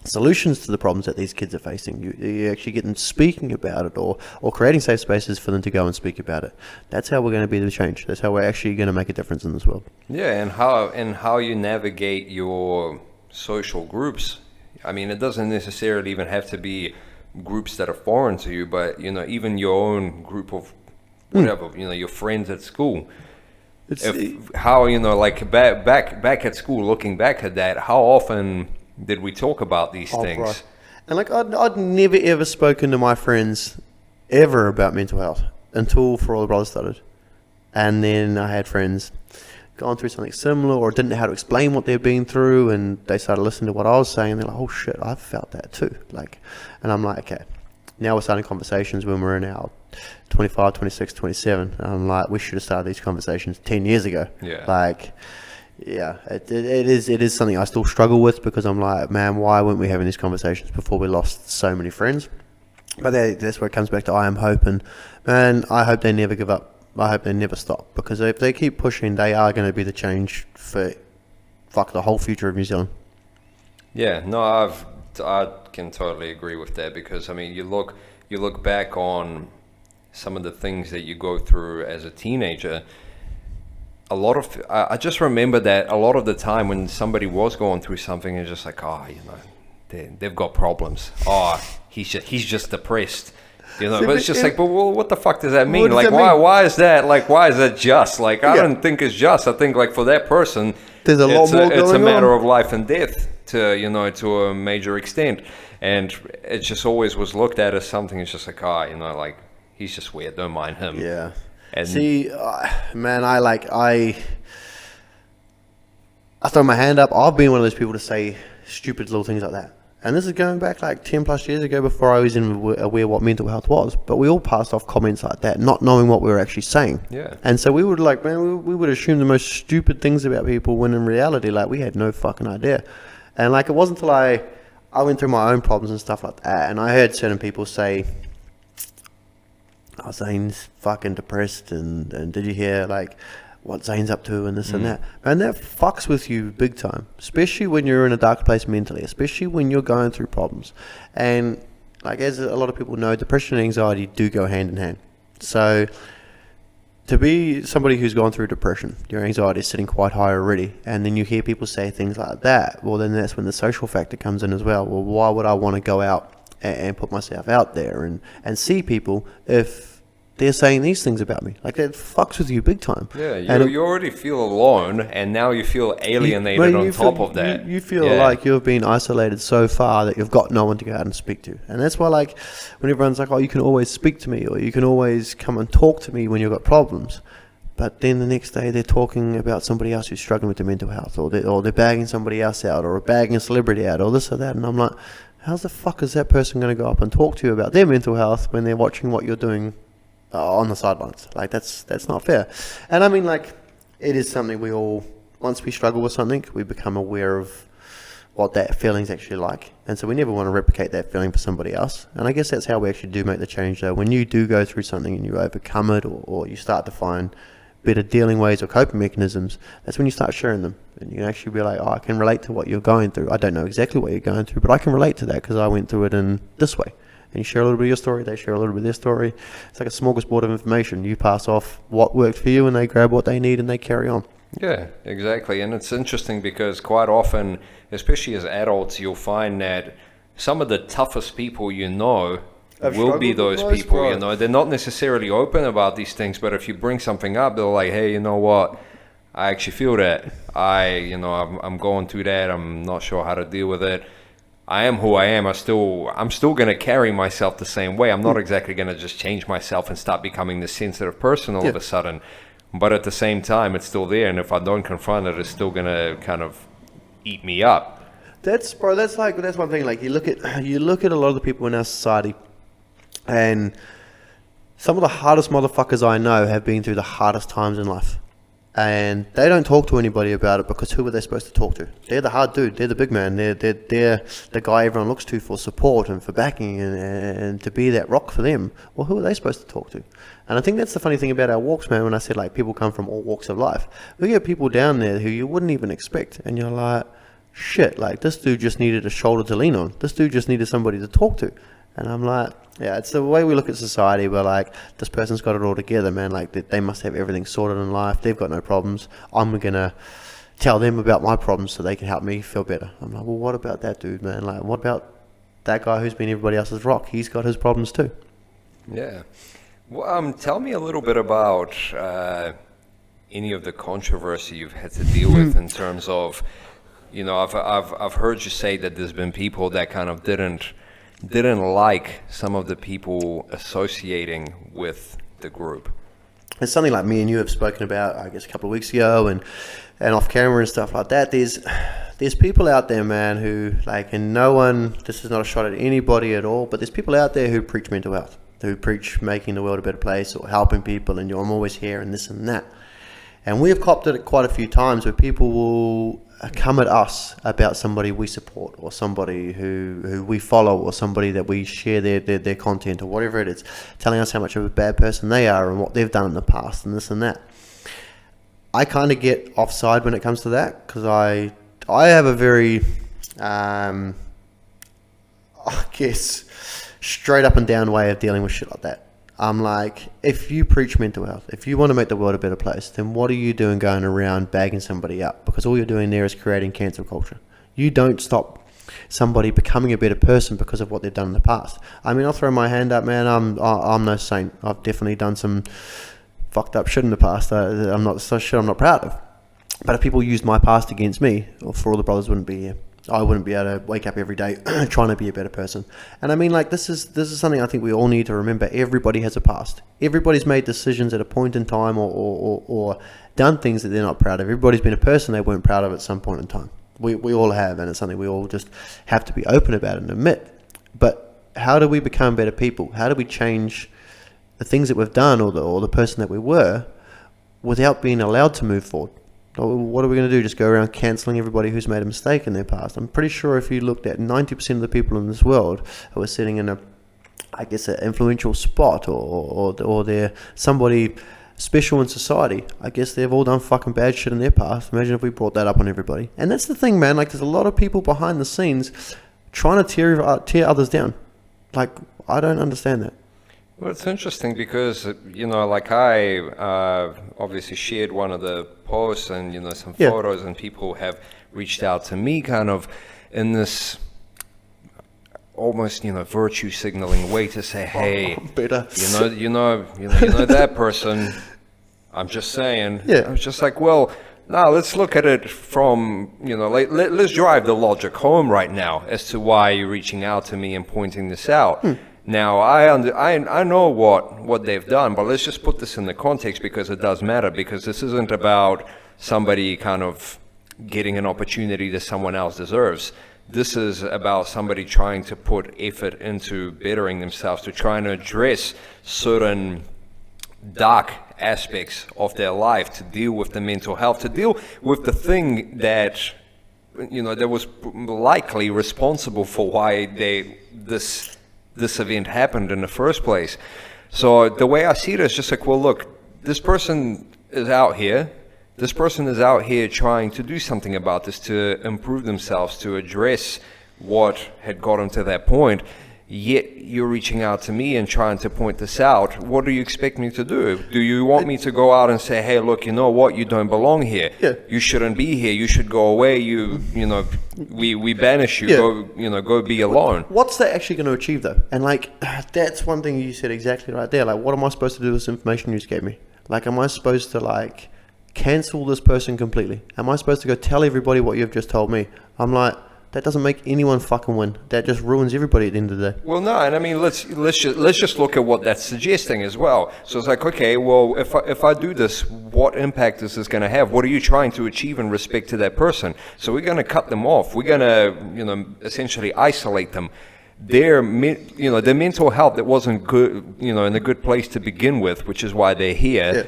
solutions to the problems that these kids are facing. You actually get them speaking about it, or creating safe spaces for them to go and speak about it. That's how we're going to be the change. That's how we're actually going to make a difference in this world. Yeah, and how you navigate your social groups. I mean, it doesn't necessarily even have to be groups that are foreign to you, but even your own group of whatever, your friends at school. How like back at school, looking back at that, how often did we talk about these things? Right. And like I'd never ever spoken to my friends ever about mental health until For All the Brothers started. And then I had friends gone through something similar or didn't know how to explain what they've been through, and they started listening to what I was saying, and they're like, oh shit, I've felt that too. Like, and I'm like, okay, now we're starting conversations when we're in our 25, 26, 27. And I'm like, we should have started these conversations 10 years ago. Yeah. Like, yeah, it is something I still struggle with, because I'm like, man, why weren't we having these conversations before we lost so many friends? But that's where it comes back to I am hoping, man, I hope they never give up. I hope they never stop, because if they keep pushing, they are going to be the change for the whole future of New Zealand. Yeah, no, I can totally agree with that, because I mean, you look back on some of the things that you go through as a teenager. I just remember that a lot of the time when somebody was going through something, it's just like, they've got problems. He's just depressed. But it's just like, but well, what the fuck does that mean? Like, why is that? Like, why is that just? Like, I don't think it's just. I think, like, for that person, there's a lot more going on. It's a matter of life and death to a major extent. And it just always was looked at as something. It's just like, like, he's just weird. Don't mind him. Yeah. And see, man, I throw my hand up. I've been one of those people to say stupid little things like that. And this is going back like 10 plus years ago, before I was even aware what mental health was. But we all passed off comments like that, not knowing what we were actually saying. Yeah. And so we would we would assume the most stupid things about people, when in reality, like, we had no fucking idea. And like, it wasn't until I went through my own problems and stuff like that, and I heard certain people say, oh, Zane's fucking depressed, and did you hear like what Zane's up to and this and that. And that fucks with you big time, especially when you're in a dark place mentally, especially when you're going through problems. And like, as a lot of people know, depression and anxiety do go hand in hand. So to be somebody who's gone through depression, your anxiety is sitting quite high already, and then you hear people say things like that, well, then that's when the social factor comes in as well. Well, why would I want to go out and put myself out there and see people if they're saying these things about me? Like, that fucks with you big time. Yeah, you already feel alone, and now you feel alienated on top of that. You feel like you've been isolated so far that you've got no one to go out and speak to. And that's why, like, when everyone's like, oh, you can always speak to me, or you can always come and talk to me when you've got problems. But then the next day they're talking about somebody else who's struggling with their mental health, or they're bagging somebody else out, or bagging a celebrity out, or this or that. And I'm like, how the fuck is that person going to go up and talk to you about their mental health when they're watching what you're doing on the sidelines? Like, that's not fair. And I mean, like, it is something we all, once we struggle with something, we become aware of what that feeling's actually like. And so we never want to replicate that feeling for somebody else. And I guess that's how we actually do make the change, though. When you do go through something and you overcome it, or you start to find better dealing ways or coping mechanisms, that's when you start sharing them. And you can actually be like, oh, I can relate to what you're going through. I don't know exactly what you're going through, but I can relate to that because I went through it in this way. And you share a little bit of your story, they share a little bit of their story. It's like a smorgasbord of information. You pass off what worked for you and they grab what they need and they carry on. Yeah, exactly. And it's interesting because quite often, especially as adults, you'll find that some of the toughest people you know will be those people, you know. They're not necessarily open about these things, but if you bring something up, they're like, hey, you know what? I actually feel that. I'm going through that. I'm not sure how to deal with it. I am who I am. I'm still going to carry myself the same way. I'm not exactly going to just change myself and start becoming this sensitive person all of a sudden. But at the same time, it's still there, and if I don't confront it, it's still gonna kind of eat me up. That's one thing. Like you look at a lot of the people in our society, and some of the hardest motherfuckers I know have been through the hardest times in life, and they don't talk to anybody about it because who are they supposed to talk to? They're the hard dude. They're the big man. They're the guy everyone looks to for support and for backing and to be that rock for them. Well, who are they supposed to talk to? And I think that's the funny thing about our walks, man, when I said, like, people come from all walks of life. We get people down there who you wouldn't even expect. And you're like, shit, like, this dude just needed a shoulder to lean on. This dude just needed somebody to talk to. And I'm like, yeah, it's the way we look at society. We're like, this person's got it all together, man. Like, they must have everything sorted in life. They've got no problems. I'm going to tell them about my problems so they can help me feel better. I'm like, well, what about that dude, man? Like, what about that guy who's been everybody else's rock? He's got his problems too. Yeah. Well, tell me a little bit about any of the controversy you've had to deal with in terms of, you know, I've heard you say that there's been people that kind of didn't like some of the people associating with the group. It's something like me and you have spoken about, I guess, a couple of weeks ago, and off camera and stuff like that. There's people out there, man, who, like, and no one, this is not a shot at anybody at all, but there's people out there who preach mental health, who preach making the world a better place or helping people, and I'm always here and this and that. And we have copped it quite a few times where people will come at us about somebody we support or somebody who we follow or somebody that we share their content or whatever it is, telling us how much of a bad person they are and what they've done in the past and this and that. I kind of get offside when it comes to that because I have a very, I guess, straight up and down way of dealing with shit like that. I'm like, if you preach mental health, if you want to make the world a better place, then what are you doing going around bagging somebody up? Because all you're doing there is creating cancel culture. You don't stop somebody becoming a better person because of what they've done in the past. I mean, I'll throw my hand up, man. I'm no saint. I've definitely done some fucked up shit in the past. I'm not proud of. But if people used my past against me, or for all the brothers wouldn't be here. I wouldn't be able to wake up every day trying to be a better person. And I mean, like, this is something I think we all need to remember. Everybody has a past. Everybody's made decisions at a point in time or done things that they're not proud of. Everybody's been a person they weren't proud of at some point in time. We all have, and it's something we all just have to be open about and admit. But how do we become better people? How do we change the things that we've done or the person that we were without being allowed to move forward? What are we going to do? Just go around cancelling everybody who's made a mistake in their past? I'm pretty sure if you looked at 90% of the people in this world who are sitting in an influential spot or they're somebody special in society, I guess they've all done fucking bad shit in their past. Imagine if we brought that up on everybody. And that's the thing, man. Like, there's a lot of people behind the scenes trying to tear others down. Like, I don't understand that. Well, it's interesting because, you know, like I obviously shared one of the posts and, you know, some photos, and people have reached out to me kind of in this almost, you know, virtue signaling way to say, hey, you know that person, I'm just saying. Yeah. I was just like, well, now let's look at it from, you know, like, let's drive the logic home right now as to why you're reaching out to me and pointing this out. Now, I know what they've done, but let's just put this in the context because it does matter, because this isn't about somebody kind of getting an opportunity that someone else deserves. This is about somebody trying to put effort into bettering themselves, to trying to address certain dark aspects of their life, to deal with the mental health, to deal with the thing that that was likely responsible for why this event happened in the first place. So the way I see it is just like, well, look, this person is out here. This person is out here trying to do something about this, to improve themselves, to address what had got them to that point. Yet you're reaching out to me and trying to point this out. What do you expect me to do? Do you want me to go out and say, hey, look, you know what? You don't belong here. Yeah. You shouldn't be here. You should go away. We banish you. Yeah. Go be alone. What's that actually going to achieve, though? And, like, that's one thing you said exactly right there. Like, what am I supposed to do with this information you just gave me? Like, am I supposed to, like, cancel this person completely? Am I supposed to go tell everybody what you've just told me? I'm like, that doesn't make anyone fucking win. That just ruins everybody at the end of the day. Well, no, and I mean, let's just look at what that's suggesting as well. So it's like, okay, well, if I do this, what impact is this going to have? What are you trying to achieve in respect to that person? So we're going to cut them off. We're going to, essentially isolate them. Their mental health that wasn't good, in a good place to begin with, which is why they're here. Yeah.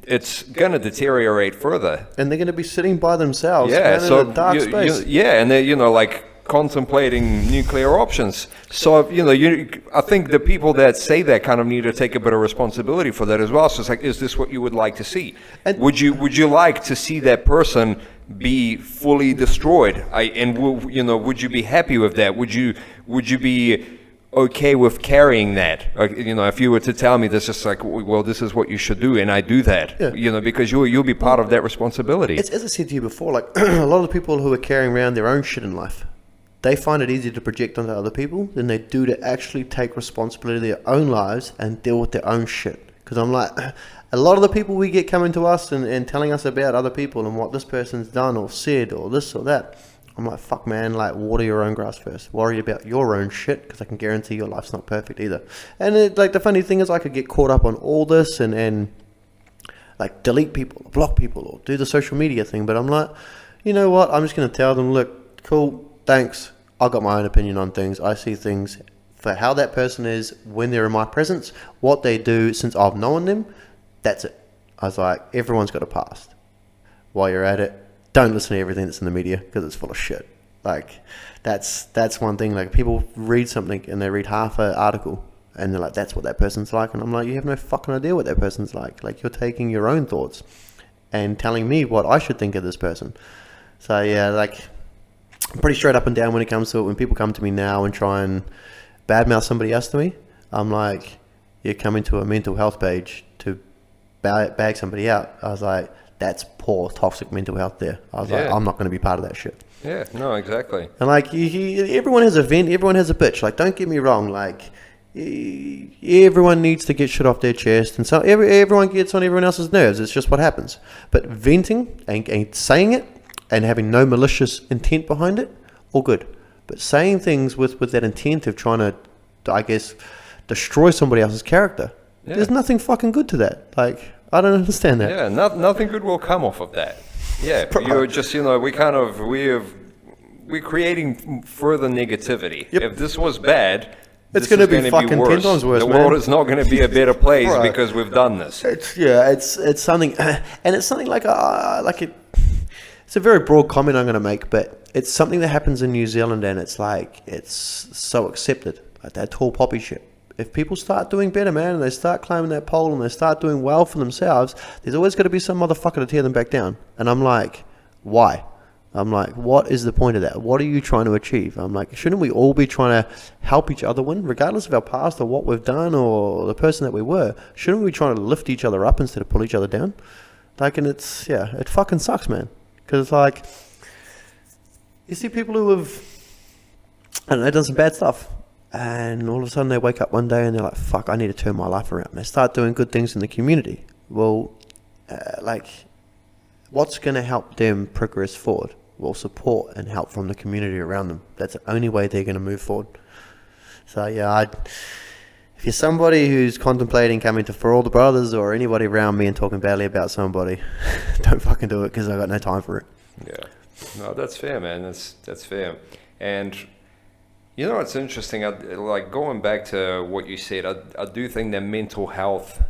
It's going to deteriorate further. And they're going to be sitting by themselves, Yeah, so in a dark space. and they're like contemplating nuclear options. So I think the people that say that kind of need to take a bit of responsibility for that as well. So it's like, is this what you would like to see? And would you like to see that person be fully destroyed? Would you be happy with that? Would you be okay with carrying that? If you were to tell me this, just like, well, this is what you should do, and I do that, because you'll be part of that responsibility. It's, as I said to you before, like a lot of the people who are carrying around their own shit in life, they find it easier to project onto other people than they do to actually take responsibility of their own lives and deal with their own shit. Because I'm like, a lot of the people we get coming to us and telling us about other people and what this person's done or said or this or that, I'm like, fuck, man, like, water your own grass first. Worry about your own shit, because I can guarantee your life's not perfect either. And the funny thing is, I could get caught up on all this and like delete people, or block people, or do the social media thing. But I'm like, you know what? I'm just going to tell them, look, cool, thanks. I got my own opinion on things. I see things for how that person is when they're in my presence, what they do since I've known them. That's it. I was like, everyone's got a past. While you're at it, don't listen to everything that's in the media, because it's full of shit. Like, that's one thing. Like, people read something and they read half an article and they're like, that's what that person's like. And I'm like, you have no fucking idea what that person's like. Like, you're taking your own thoughts and telling me what I should think of this person. So yeah, like, I'm pretty straight up and down when it comes to it. When people come to me now and try and badmouth somebody else to me, I'm like, you're coming to a mental health page to bag somebody out. I was like, that's poor, toxic mental health there. I was like, I'm not going to be part of that shit. Yeah, no, exactly. And like, everyone has a vent, everyone has a bitch. Like, don't get me wrong. Like, everyone needs to get shit off their chest, and so everyone gets on everyone else's nerves. It's just what happens. But venting and saying it and having no malicious intent behind it, all good. But saying things with that intent of trying to, I guess, destroy somebody else's character, there's nothing fucking good to that. Like, I don't understand that. Yeah, nothing good will come off of that. Yeah, you're just, we're creating further negativity. Yep. If this was bad, it's going to be fucking 10 times worse, The man. world is not going to be a better place Right. because we've done this. It's something, and it's something it's a very broad comment I'm going to make, but it's something that happens in New Zealand, and it's like, it's so accepted, like that tall poppy shit. If people start doing better, man, and they start climbing that pole and they start doing well for themselves, there's always got to be some motherfucker to tear them back down. And I'm like, why? I'm like, what is the point of that? What are you trying to achieve? I'm like, shouldn't we all be trying to help each other win, regardless of our past or what we've done or the person that we were? Shouldn't we be trying to lift each other up instead of pull each other down? Like, and it's, it fucking sucks, man. Because it's like, you see people who have, I don't know, done some bad stuff. And all of a sudden they wake up one day and they're like, fuck, I need to turn my life around. And they start doing good things in the community. Well, what's going to help them progress forward? Well, support and help from the community around them. That's the only way they're going to move forward. So yeah, if you're somebody who's contemplating coming to For All the Brothers or anybody around me and talking badly about somebody, don't fucking do it, because I've got no time for it. Yeah, no, that's fair, man. That's fair. And you know, it's interesting. Like, going back to what you said, I do think that mental health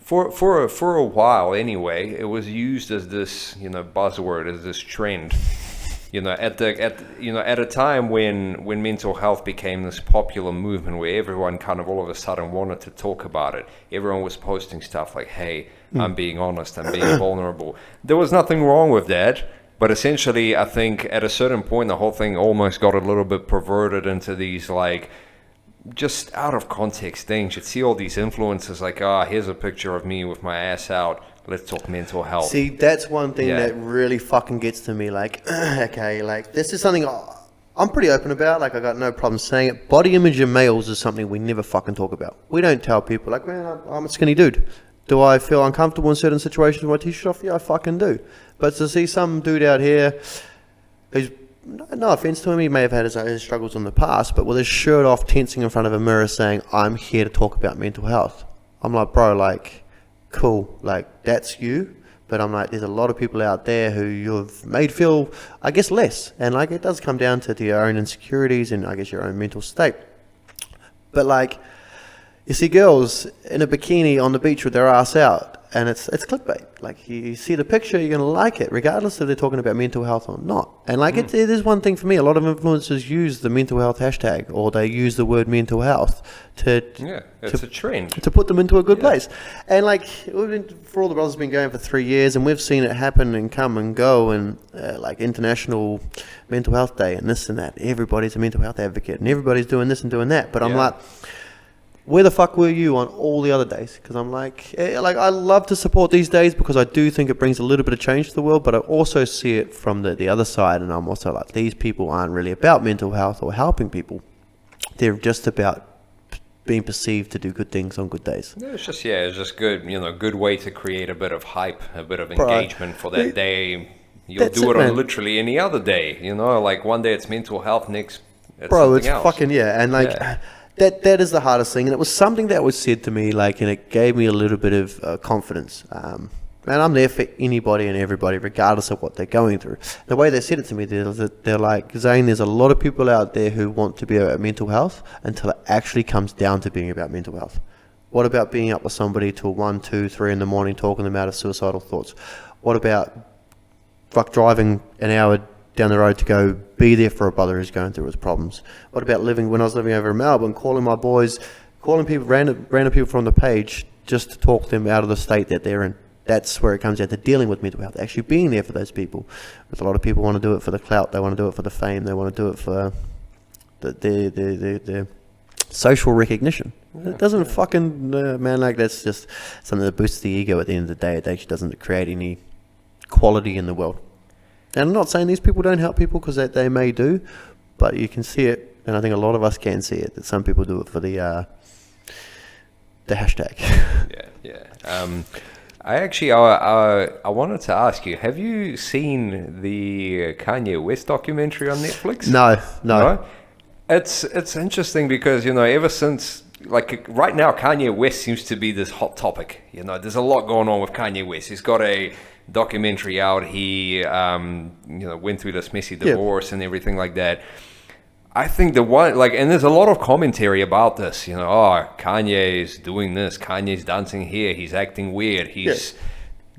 for a while anyway, it was used as this, buzzword, as this trend. At a time when mental health became this popular movement where everyone kind of all of a sudden wanted to talk about it. Everyone was posting stuff like, hey, I'm being honest, I'm being vulnerable. There was nothing wrong with that. But essentially, I think at a certain point, the whole thing almost got a little bit perverted into these, like, just out of context things. You'd see all these influencers like, here's a picture of me with my ass out. Let's talk mental health. See, that's one thing that really fucking gets to me. Like, okay, like, this is something I'm pretty open about. Like, I got no problem saying it. Body image in males is something we never fucking talk about. We don't tell people, like, man, I'm a skinny dude. Do I feel uncomfortable in certain situations with my t-shirt off? Yeah, I fucking do. But to see some dude out here who's, no offense to him, he may have had his struggles in the past, but with his shirt off, tensing in front of a mirror saying, I'm here to talk about mental health. I'm like, bro, like, cool, like, that's you. But I'm like, there's a lot of people out there who you've made feel, I guess, less. And, like, it does come down to your own insecurities and, I guess, your own mental state. But, like, you see girls in a bikini on the beach with their ass out, and it's clickbait. Like, you see the picture, you're going to like it, regardless if they're talking about mental health or not. And, like, it is one thing for me. A lot of influencers use the mental health hashtag, or they use the word mental health it's a trend. To put them into a good place. And, like, For All the Brothers has been going for 3 years, and we've seen it happen and come and go, and, like, International Mental Health Day and this and that. Everybody's a mental health advocate, and everybody's doing this and doing that. But I'm like, where the fuck were you on all the other days? Because I'm like, I love to support these days because I do think it brings a little bit of change to the world, but I also see it from the other side, and I'm also like, these people aren't really about mental health or helping people. They're just about being perceived to do good things on good days. It's just good, good way to create a bit of hype, a bit of engagement for that day. You'll do it on literally any other day, like one day it's mental health, next it's something else. Fucking, and like... Yeah. That is the hardest thing, and it was something that was said to me, like, and it gave me a little bit of confidence. And I'm there for anybody and everybody, regardless of what they're going through. The way they said it to me, they're like, Zane, there's a lot of people out there who want to be about mental health until it actually comes down to being about mental health. What about being up with somebody till 1, 2, 3 in the morning, talking them out of suicidal thoughts? What about driving an hour down the road to go be there for a brother who's going through his problems? What about when I was living over in Melbourne, calling my boys, calling people, random people from the page, just to talk them out of the state that they're in? That's where it comes down to dealing with mental health, actually being there for those people. Because a lot of people want to do it for the clout, they want to do it for the fame, they want to do it for the social recognition. It doesn't fucking, man, like, that's just something that boosts the ego at the end of the day. It actually doesn't create any quality in the world. And I'm not saying these people don't help people, because they may do, but you can see it, and I think a lot of us can see it, that some people do it for the hashtag. I wanted to ask you, have you seen the Kanye West documentary on Netflix? No. It's interesting because, ever since, like, right now, Kanye West seems to be this hot topic. There's a lot going on with Kanye West. He's got a documentary out. He went through this messy divorce and everything like that. I think the one, like, and there's a lot of commentary about this, Kanye's doing this, Kanye's dancing here, he's acting weird,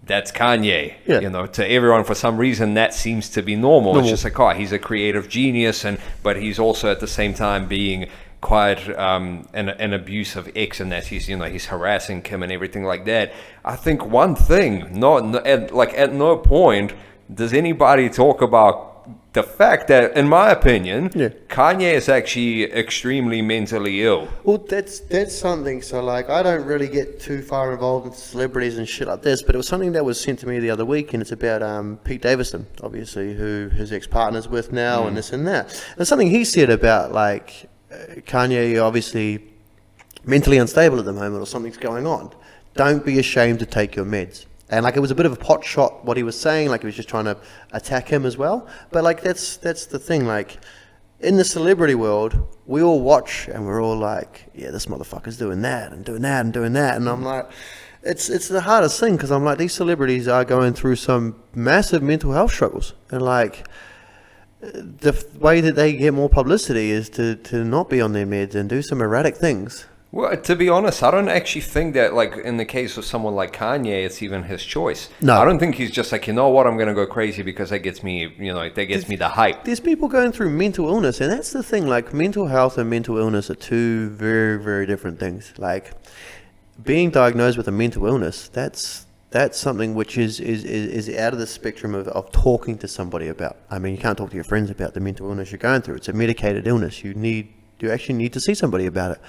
that's Kanye. To everyone, for some reason, that seems to be normal. It's just like, he's a creative genius, but he's also at the same time being quite an abusive ex, and that he's harassing Kim and everything like that. I think one thing, at no point does anybody talk about the fact that, in my opinion, Kanye is actually extremely mentally ill. Well, that's something. So, like, I don't really get too far involved in celebrities and shit like this, but it was something that was sent to me the other week, and it's about Pete Davidson, obviously, who his ex-partner's with now, and this and that. And something he said about, like, Kanye obviously mentally unstable at the moment, or something's going on. Don't be ashamed to take your meds. And, like, it was a bit of a pot shot what he was saying, like he was just trying to attack him as well. But, like, that's the thing, like, in the celebrity world, we all watch and we're all like, yeah, this motherfucker's doing that and doing that and doing that. And I'm like, it's the hardest thing, because I'm like, these celebrities are going through some massive mental health struggles. And, like, the way that they get more publicity is to not be on their meds and do some erratic things. Well, to be honest, I don't actually think that, like, in the case of someone like Kanye, it's even his choice. No. I don't think he's just like, you know what, I'm going to go crazy because that gets me, that gets me the hype. There's people going through mental illness, and that's the thing. Like, mental health and mental illness are two very, very different things. Like, being diagnosed with a mental illness, that's something which is out of the spectrum of talking to somebody about. I mean, you can't talk to your friends about the mental illness you're going through. It's a medicated illness. You actually need to see somebody about it.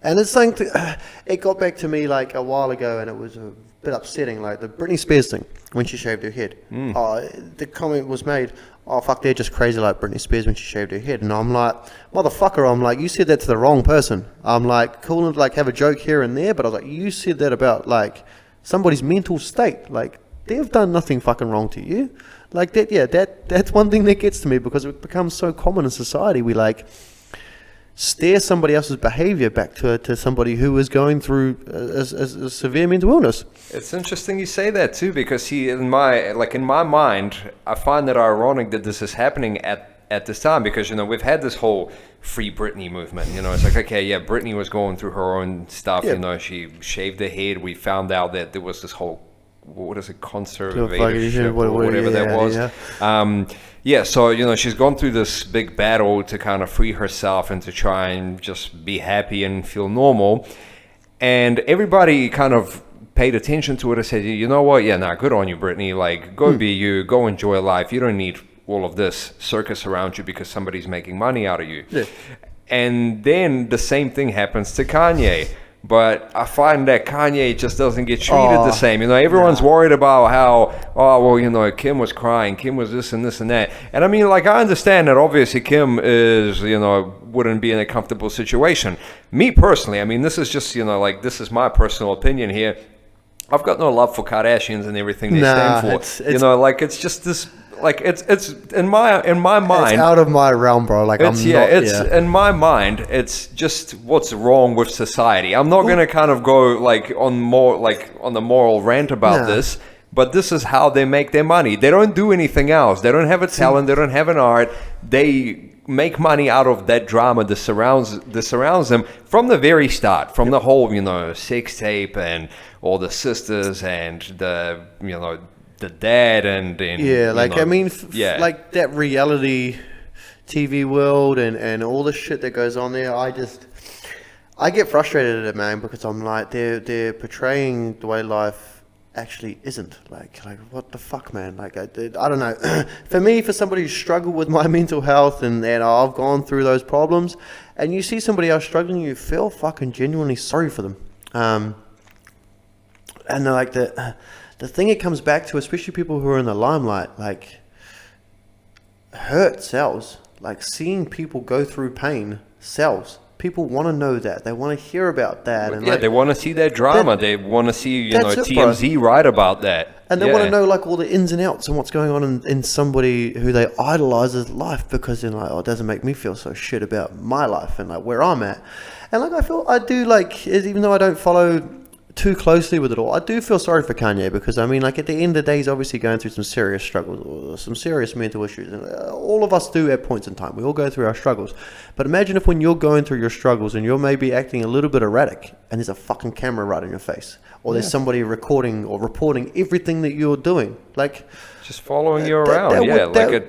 And it's something, it got back to me like a while ago, and it was a bit upsetting, like the Britney Spears thing, when she shaved her head. The comment was made, oh, fuck, they're just crazy like Britney Spears when she shaved her head. And I'm like, motherfucker, I'm like, you said that to the wrong person. I'm like, cool and like have a joke here and there, but I was like, you said that about like somebody's mental state. Like, they've done nothing fucking wrong to you. Like that, yeah, that's one thing that gets to me, because it becomes so common in society. We like stare somebody else's behavior back to somebody who is going through a severe mental illness. It's interesting you say that too, because in my mind, I find that ironic that this is happening at this time, because we've had this whole Free Britney movement. It's like, okay, yeah, Britney was going through her own stuff. Yeah. She shaved her head. We found out that there was this whole, what is it, conservatorship or whatever that was. Yeah. So, she's gone through this big battle to kind of free herself and to try and just be happy and feel normal. And everybody kind of paid attention to it and said, you know what? Yeah, good on you, Britney. Like, go be you, go enjoy life. You don't need all of this circus around you because somebody's making money out of you. Yeah. And then the same thing happens to Kanye. But I find that Kanye just doesn't get treated the same. Everyone's worried about how, Kim was crying, Kim was this and this and that. And I mean, like, I understand that obviously Kim is, wouldn't be in a comfortable situation. Me personally, I mean, this is just, this is my personal opinion here. I've got no love for Kardashians and everything they stand for. It's just this. Like, it's in my mind. It's out of my realm, bro. Like, in my mind, it's just what's wrong with society. I'm not gonna kind of go on the moral rant about this, but this is how they make their money. They don't do anything else. They don't have a talent. They don't have an art. They make money out of that drama that surrounds them from the very start, from the whole sex tape and all the sisters and the the dad and like that reality TV world and all the shit that goes on there. I get frustrated at it, man, because I'm like, they're portraying the way life actually isn't. Like what the fuck, man? Like I don't know. For somebody who struggled with my mental health and I've gone through those problems, and you see somebody else struggling, you feel fucking genuinely sorry for them. And like the thing it comes back to, especially people who are in the limelight, like, hurt sells. Like, seeing people go through pain sells. People want to know that. They want to hear about that. And they want to see that drama. They want to see, TMZ write about that. And they want to know, like, all the ins and outs and what's going on in somebody who they idolizes life, because they're like, it doesn't make me feel so shit about my life and, like, where I'm at. And, like, I do, like, even though I don't follow too closely with it all, I do feel sorry for Kanye, because I mean, like, at the end of the day, he's obviously going through some serious struggles or some serious mental issues, and all of us do at points in time. We all go through our struggles. But imagine if when you're going through your struggles and you're maybe acting a little bit erratic, and there's a fucking camera right in your face, or there's somebody recording or reporting everything that you're doing, like, just following you around.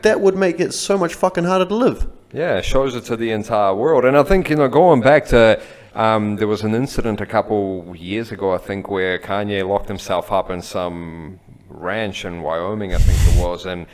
That would make it so much fucking harder to live. Yeah, it shows it to the entire world. And I think, going back to there was an incident a couple years ago, I think, where Kanye locked himself up in some ranch in Wyoming, I think it was, and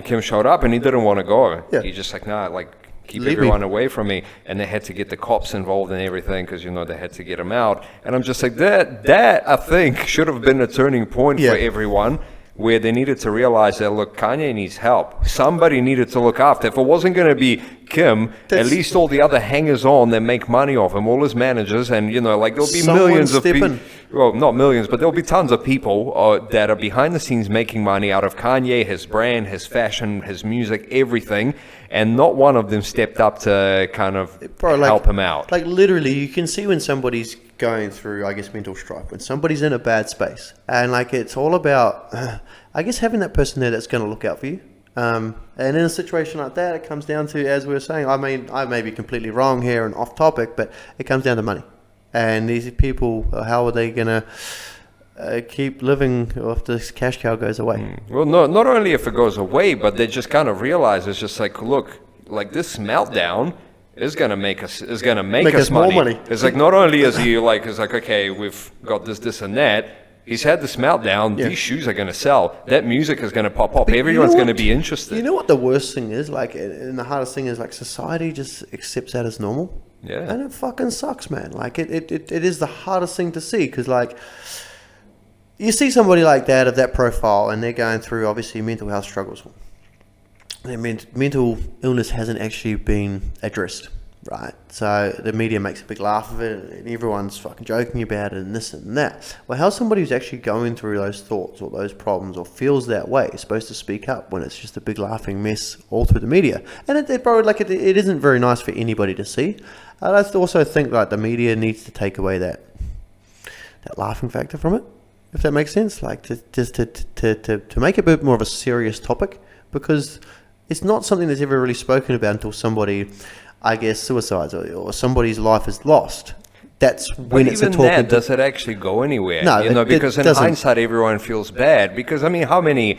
Kim showed up and he didn't want to go. Yeah. He just like, nah, like, keep everyone away from me. And they had to get the cops involved in everything because, they had to get him out. And I'm just like, that I think should have been a turning point for everyone, where they needed to realize that, look, Kanye needs help. Somebody needed to look after. If it wasn't going to be Kim, at least all the other hangers-on that make money off him, all his managers, and, there'll be millions of people. Well, not millions, but there'll be tons of people that are behind the scenes making money out of Kanye, his brand, his fashion, his music, everything. And not one of them stepped up to kind of help him out. Like, literally, you can see when somebody's going through, I guess, mental strife, when somebody's in a bad space. And, like, it's all about, I guess, having that person there that's going to look out for you. And in a situation like that, it comes down to, as we were saying, I mean, I may be completely wrong here and off topic, but it comes down to money. And these people, how are they going to keep living if this cash cow goes away? Well, not only if it goes away, but they just kind of realize it's just like, look, like this meltdown is gonna make us more money. It's like not only is he like, it's like, okay, we've got this and that. He's had this meltdown. Yeah. These shoes are gonna sell. That music is gonna pop up. But Everyone's you know gonna what- be interested. You know what the worst thing is? Like, and the hardest thing is, like, society just accepts that as normal. Yeah. And it fucking sucks, man. Like, it is the hardest thing to see, because, like, you see somebody like that of that profile, and they're going through, obviously, mental health struggles. Their mental illness hasn't actually been addressed, right? So the media makes a big laugh of it, and everyone's fucking joking about it and this and that. Well, how somebody who's actually going through those thoughts or those problems or feels that way is supposed to speak up when it's just a big laughing mess all through the media? And it isn't very nice for anybody to see. I also think like the media needs to take away that laughing factor from it, if that makes sense. Like to make it a bit more of a serious topic, because it's not something that's ever really spoken about until somebody, I guess, suicides or somebody's life is lost. That's when But it's a even talking. that, does it actually go anywhere? No, you know, it because in doesn't. hindsight, everyone feels bad. Because I mean, how many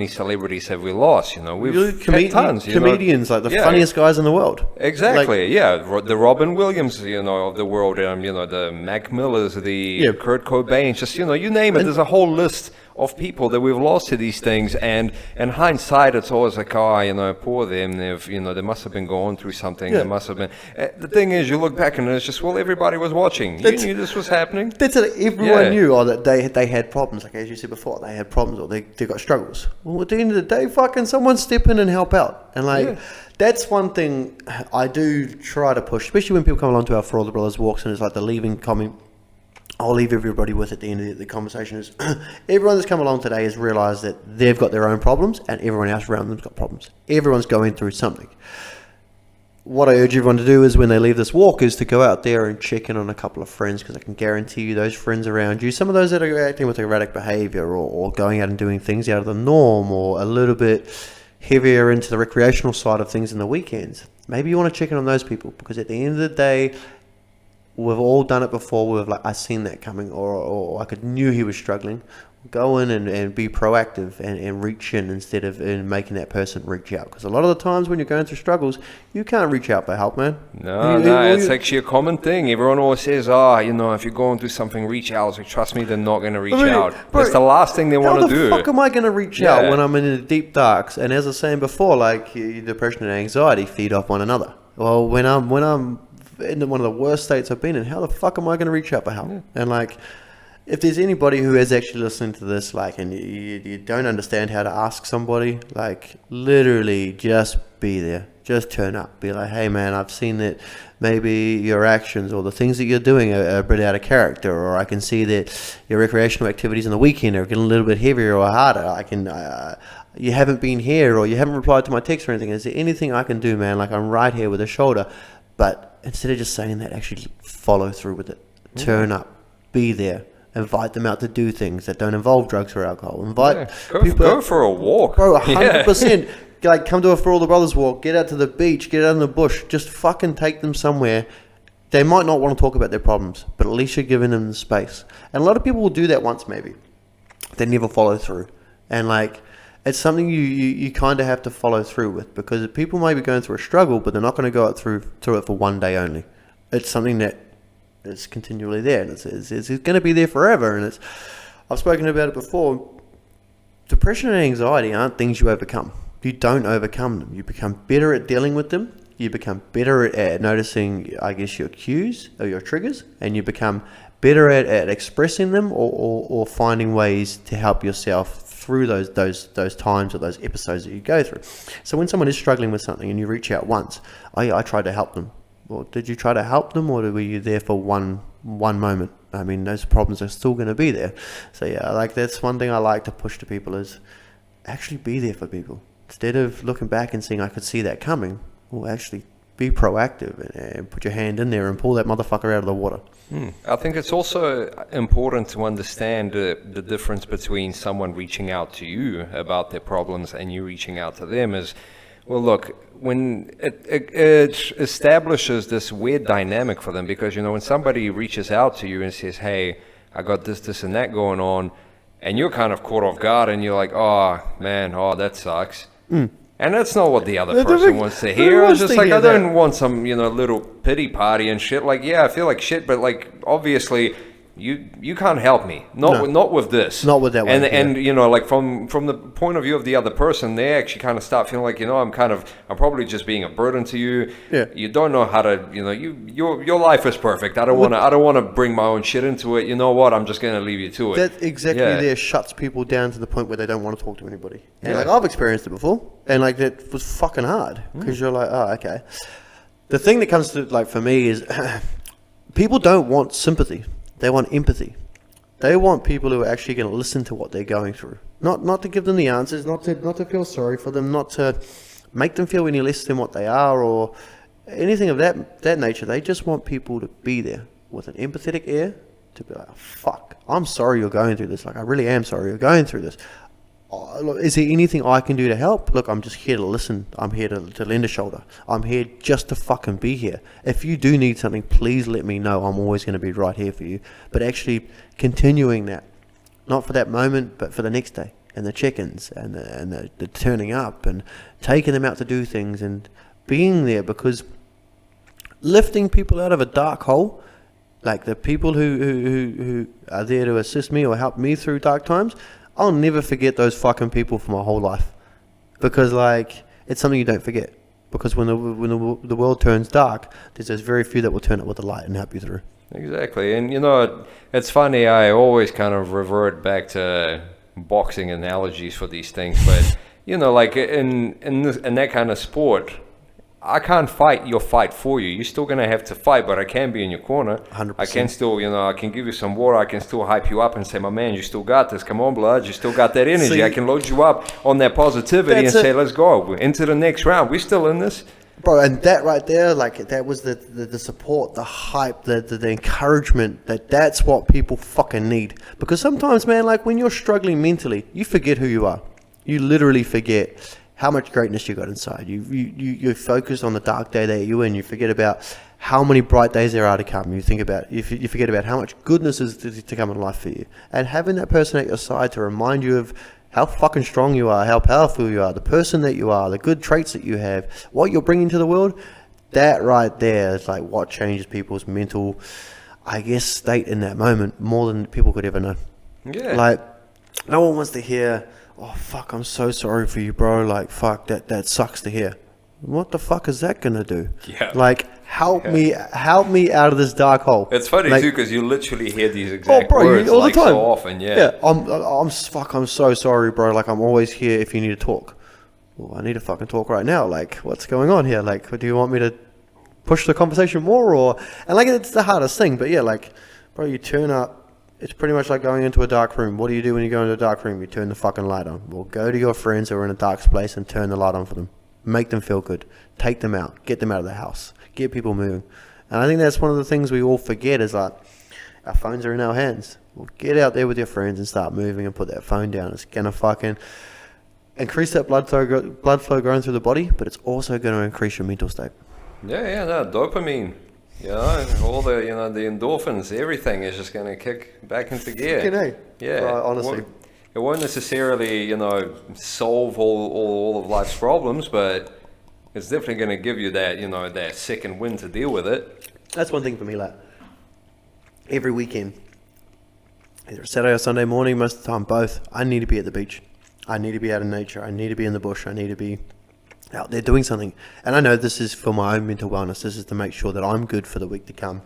celebrities have we lost? You know, we've had tons. Comedians, like the Yeah. funniest guys in the world. Exactly. The Robin Williams, of the world. The Mac Millers, the Yeah. Kurt Cobain. Just you name it. There's a whole list of people that we've lost to these things. And in hindsight, it's always like, poor them. They must have been going through something. Yeah. They must have been. The thing is, you look back and it's just, well, everybody was watching. You knew this was happening. That's it. Everyone Yeah. knew that they had problems. Like as you said before, they had problems or they got struggles. Well, at the end of the day, fucking someone step in and help out. And that's one thing I do try to push, especially when people come along to our For All the Brothers walks and it's like the leaving comment. I'll leave everybody with at the end of the conversation is everyone that's come along today has realised that they've got their own problems and everyone else around them's got problems. Everyone's going through something. What I urge everyone to do is when they leave this walk is to go out there and check in on a couple of friends, because I can guarantee you those friends around you, some of those that are acting with erratic behaviour or going out and doing things out of the norm or a little bit heavier into the recreational side of things in the weekends, maybe you want to check in on those people, because at the end of the day, we've all done it before. We've I seen that coming, or I knew he was struggling. Go in and be proactive and reach in instead of making that person reach out. Because a lot of the times when you're going through struggles, you can't reach out for help, man. No, it's actually a common thing. Everyone always says, if you're going through something, reach out. So trust me, they're not going to reach out. Bro, It's the last thing they want to do. How the fuck am I going to reach out when I'm in the deep darks? And as I was saying before, like depression and anxiety feed off one another. Well, when I'm in one of the worst states I've been in, how the fuck am I going to reach out for help? And if there's anybody who is actually listening to this, and you don't understand how to ask somebody, literally just be there. Just turn up. Be like, hey man, I've seen that maybe your actions or the things that you're doing are a bit out of character, or I can see that your recreational activities on the weekend are getting a little bit heavier or harder. You haven't been here, or you haven't replied to my text or anything. Is there anything I can do, man? I'm right here with a shoulder. But instead of just saying that, actually follow through with it. Turn up. Be there. Invite them out to do things that don't involve drugs or alcohol. Invite people. Go for a walk. Bro, 100%. Come to a For All the Brothers walk. Get out to the beach. Get out in the bush. Just fucking take them somewhere. They might not want to talk about their problems, but at least you're giving them the space. And a lot of people will do that once maybe. They never follow through. And it's something you kind of have to follow through with, because people may be going through a struggle, but they're not going to go through it for one day only. It's something that is continually there, and it's going to be there forever. And I've spoken about it before. Depression and anxiety aren't things you overcome. You don't overcome them. You become better at dealing with them. You become better at noticing, I guess, your cues or your triggers, and you become better at expressing them or finding ways to help yourself through those times or those episodes that you go through. So when someone is struggling with something and you reach out once, I tried to help them. Well, did you try to help them, or were you there for one moment? I mean, those problems are still going to be there. So yeah, that's one thing I like to push to people is actually be there for people. Instead of looking back and saying, I could see that coming, well, actually be proactive and put your hand in there and pull that motherfucker out of the water. I think it's also important to understand the difference between someone reaching out to you about their problems and you reaching out to them is Well, look, when it establishes this weird dynamic for them, because, you know, when somebody reaches out to you and says, hey, I got this, and that going on, and you're kind of caught off guard, and you're like, oh, man, oh, that sucks. And that's not what the other person wants to hear. It's just like, I don't want some, you know, little pity party and shit. Like, yeah, I feel like shit, but, like, obviously... You can't help me. Not with this. Not with that one. And you know, like from the point of view of the other person, they actually kind of start feeling like, you know, I'm probably just being a burden to you. Yeah. You don't know how to, you know, your life is perfect. I don't want to bring my own shit into it. You know what? I'm just gonna leave you to it. That exactly there shuts people down to the point where they don't want to talk to anybody. And like I've experienced it before, and like that was fucking hard because you're like, oh, okay. The thing that comes to like for me is people don't want sympathy. They want empathy. They want people who are actually going to listen to what they're going through. Not to give them the answers, not to feel sorry for them, not to make them feel any less than what they are or anything of that nature. They just want people to be there with an empathetic ear to be like, fuck, I'm sorry you're going through this. Like, I really am sorry you're going through this. Look, is there anything I can do to help? Look, I'm just here to listen. I'm here to lend a shoulder. I'm here just to fucking be here. If you do need something, please let me know. I'm always going to be right here for you. But actually continuing that, not for that moment, but for the next day, and the check-ins, and the turning up, and taking them out to do things, and being there, because lifting people out of a dark hole, like the people who are there to assist me or help me through dark times, I'll never forget those fucking people for my whole life, because like it's something you don't forget. Because when the world turns dark, there's very few that will turn it with the light and help you through. Exactly, and you know it's funny. I always kind of revert back to boxing analogies for these things, but you know, like in that kind of sport, I can't fight your fight for you. You're still going to have to fight, but I can be in your corner. 100%. I can still, you know, I can give you some water. I can still hype you up and say, my man, you still got this. Come on, blood. You still got that energy. I can load you up on that positivity and say, let's go. We're into the next round. We're still in this. Bro, and that right there, like, that was the support, the hype, the encouragement. That's what people fucking need. Because sometimes, man, like, when you're struggling mentally, you forget who you are. You literally forget how much greatness you got inside. You focus on the dark day that you're in. You forget about how many bright days there are to come. You forget about how much goodness is to come in life for you. And having that person at your side to remind you of how fucking strong you are, how powerful you are, the person that you are, the good traits that you have, what you're bringing to the world, that right there is like what changes people's mental, I guess, state in that moment more than people could ever know. Yeah. Like, no one wants to hear, oh fuck, I'm so sorry for you, bro. Like, fuck, that sucks to hear. What the fuck is that gonna do? Yeah. Like, help me out of this dark hole. It's funny like, too, because you literally hear these exact words all like the time. so often. Yeah. I'm so sorry, bro. Like, I'm always here if you need to talk. Well, I need to fucking talk right now. Like, what's going on here? Like, do you want me to push the conversation more, or? And like, it's the hardest thing. But yeah, like, bro, you turn up. It's pretty much like going into a dark room. What do you do when you go into a dark room? You turn the fucking light on. Well, go to your friends who are in a dark place and turn the light on for them. Make them feel good. Take them out. Get them out of the house. Get people moving. And I think that's one of the things we all forget is like, our phones are in our hands. Well, get out there with your friends and start moving and put that phone down. It's going to fucking increase that blood flow going through the body, but it's also going to increase your mental state. Yeah, no, dopamine. You know, all the, you know, the endorphins, everything is just going to kick back into gear. Fucking A. Yeah. Right, honestly. It won't necessarily, you know, solve all of life's problems, but it's definitely going to give you that, you know, that second wind to deal with it. That's one thing for me, like, every weekend, either Saturday or Sunday morning, most of the time, both, I need to be at the beach. I need to be out in nature. I need to be in the bush. I need to be out there doing something. And I know this is for my own mental wellness. This is to make sure that I'm good for the week to come.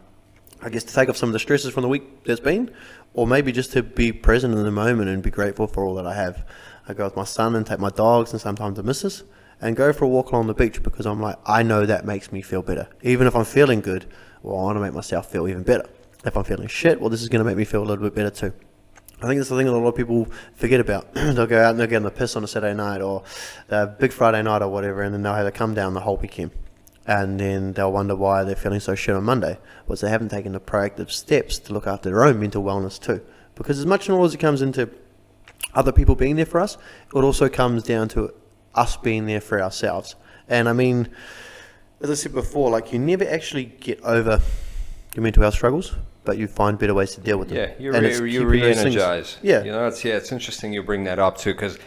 I guess to take off some of the stresses from the week that's been, or maybe just to be present in the moment and be grateful for all that I have. I go with my son and take my dogs and sometimes the missus and go for a walk along the beach, because I'm like, I know that makes me feel better. Even if I'm feeling good, well, I want to make myself feel even better. If I'm feeling shit, well, this is going to make me feel a little bit better too. I think that's the thing that a lot of people forget about. They'll go out and they'll get on the piss on a Saturday night or a big Friday night or whatever, and then they'll have to come down the whole weekend. And then they'll wonder why they're feeling so shit on Monday. Well, they haven't taken the proactive steps to look after their own mental wellness too. Because as much and all as it comes into other people being there for us, it also comes down to us being there for ourselves. And I mean, as I said before, like you never actually get over your mental health struggles, but you find better ways to deal with them. Yeah, you And it's keeping those things- re-energize. Yeah. You know, it's interesting you bring that up too, because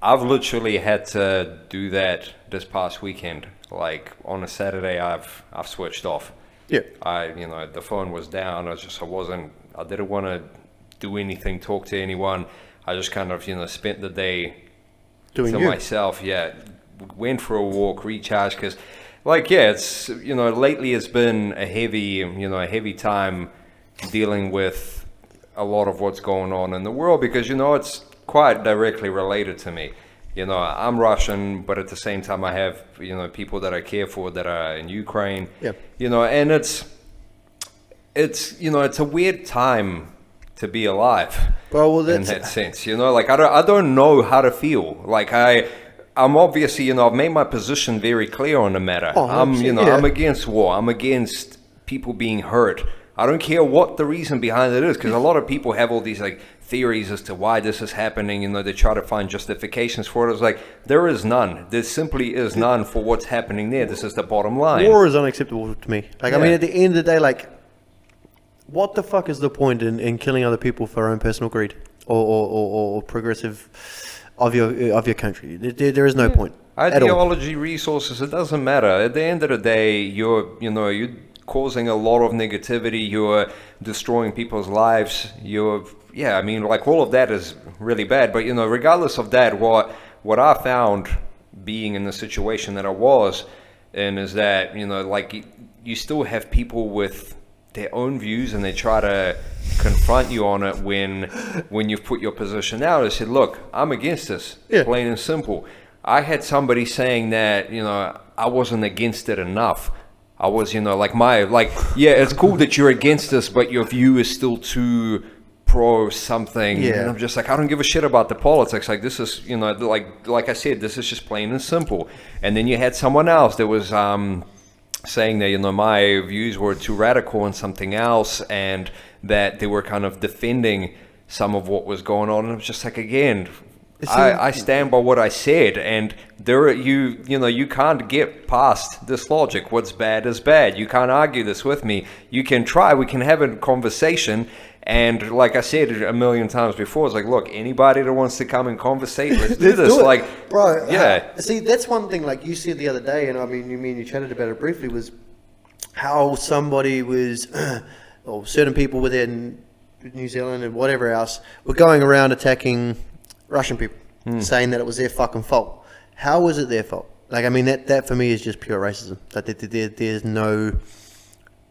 I've literally had to do that this past weekend. Like on a Saturday, I've switched off. Yeah. The phone was down. I didn't want to do anything, talk to anyone. I just kind of, spent the day Doing to you. myself. Yeah, went for a walk, recharged, because, it's, lately it's been a heavy time dealing with a lot of what's going on in the world, because, it's quite directly related to me. I'm Russian, but at the same time I have, people that I care for that are in Ukraine. Yeah. And it's a weird time to be alive. Well, In that's that sense, I don't know how to feel. I'm obviously, I've made my position very clear on the matter. Oh, I'm 100%, yeah. I'm against war. I'm against people being hurt. I don't care what the reason behind it is, because a lot of people have all these theories as to why this is happening. They try to find justifications for it. It's there is none. There simply is none for what's happening there. This is the bottom line. war is unacceptable to me. I mean, Yeah. at the end of the day, what the fuck is the point in killing other people for our own personal greed or progressive of your country? There is no point at all. Ideology, resources, it doesn't matter. At the end of the day, you're causing a lot of negativity. You're destroying people's lives. All of that is really bad. But regardless of that, what I found being in the situation that I was in is that you still have people with their own views, and they try to confront you on it when you've put your position out. I said, look, I'm against this, Yeah. plain and simple. I had somebody saying that I wasn't against it enough. I was, it's cool that you're against this, but your view is still too pro something. Yeah. And I'm just I don't give a shit about the politics. This is, like I said, this is just plain and simple. And then you had someone else that was saying that, my views were too radical and something else, and that they were kind of defending some of what was going on. And it was just again, I stand by what I said, and you can't get past this logic. What's bad is bad. You can't argue this with me. You can try. We can have a conversation. And like I said a million times before, it's look, anybody that wants to come and conversate, let's do this. do it. Bro, yeah. See, that's one thing, you said the other day, and I mean, you chatted about it briefly, was how somebody was, or certain people within New Zealand and whatever else, were going around attacking Russian people, saying that it was their fucking fault. How was it their fault? That for me is just pure racism. There's no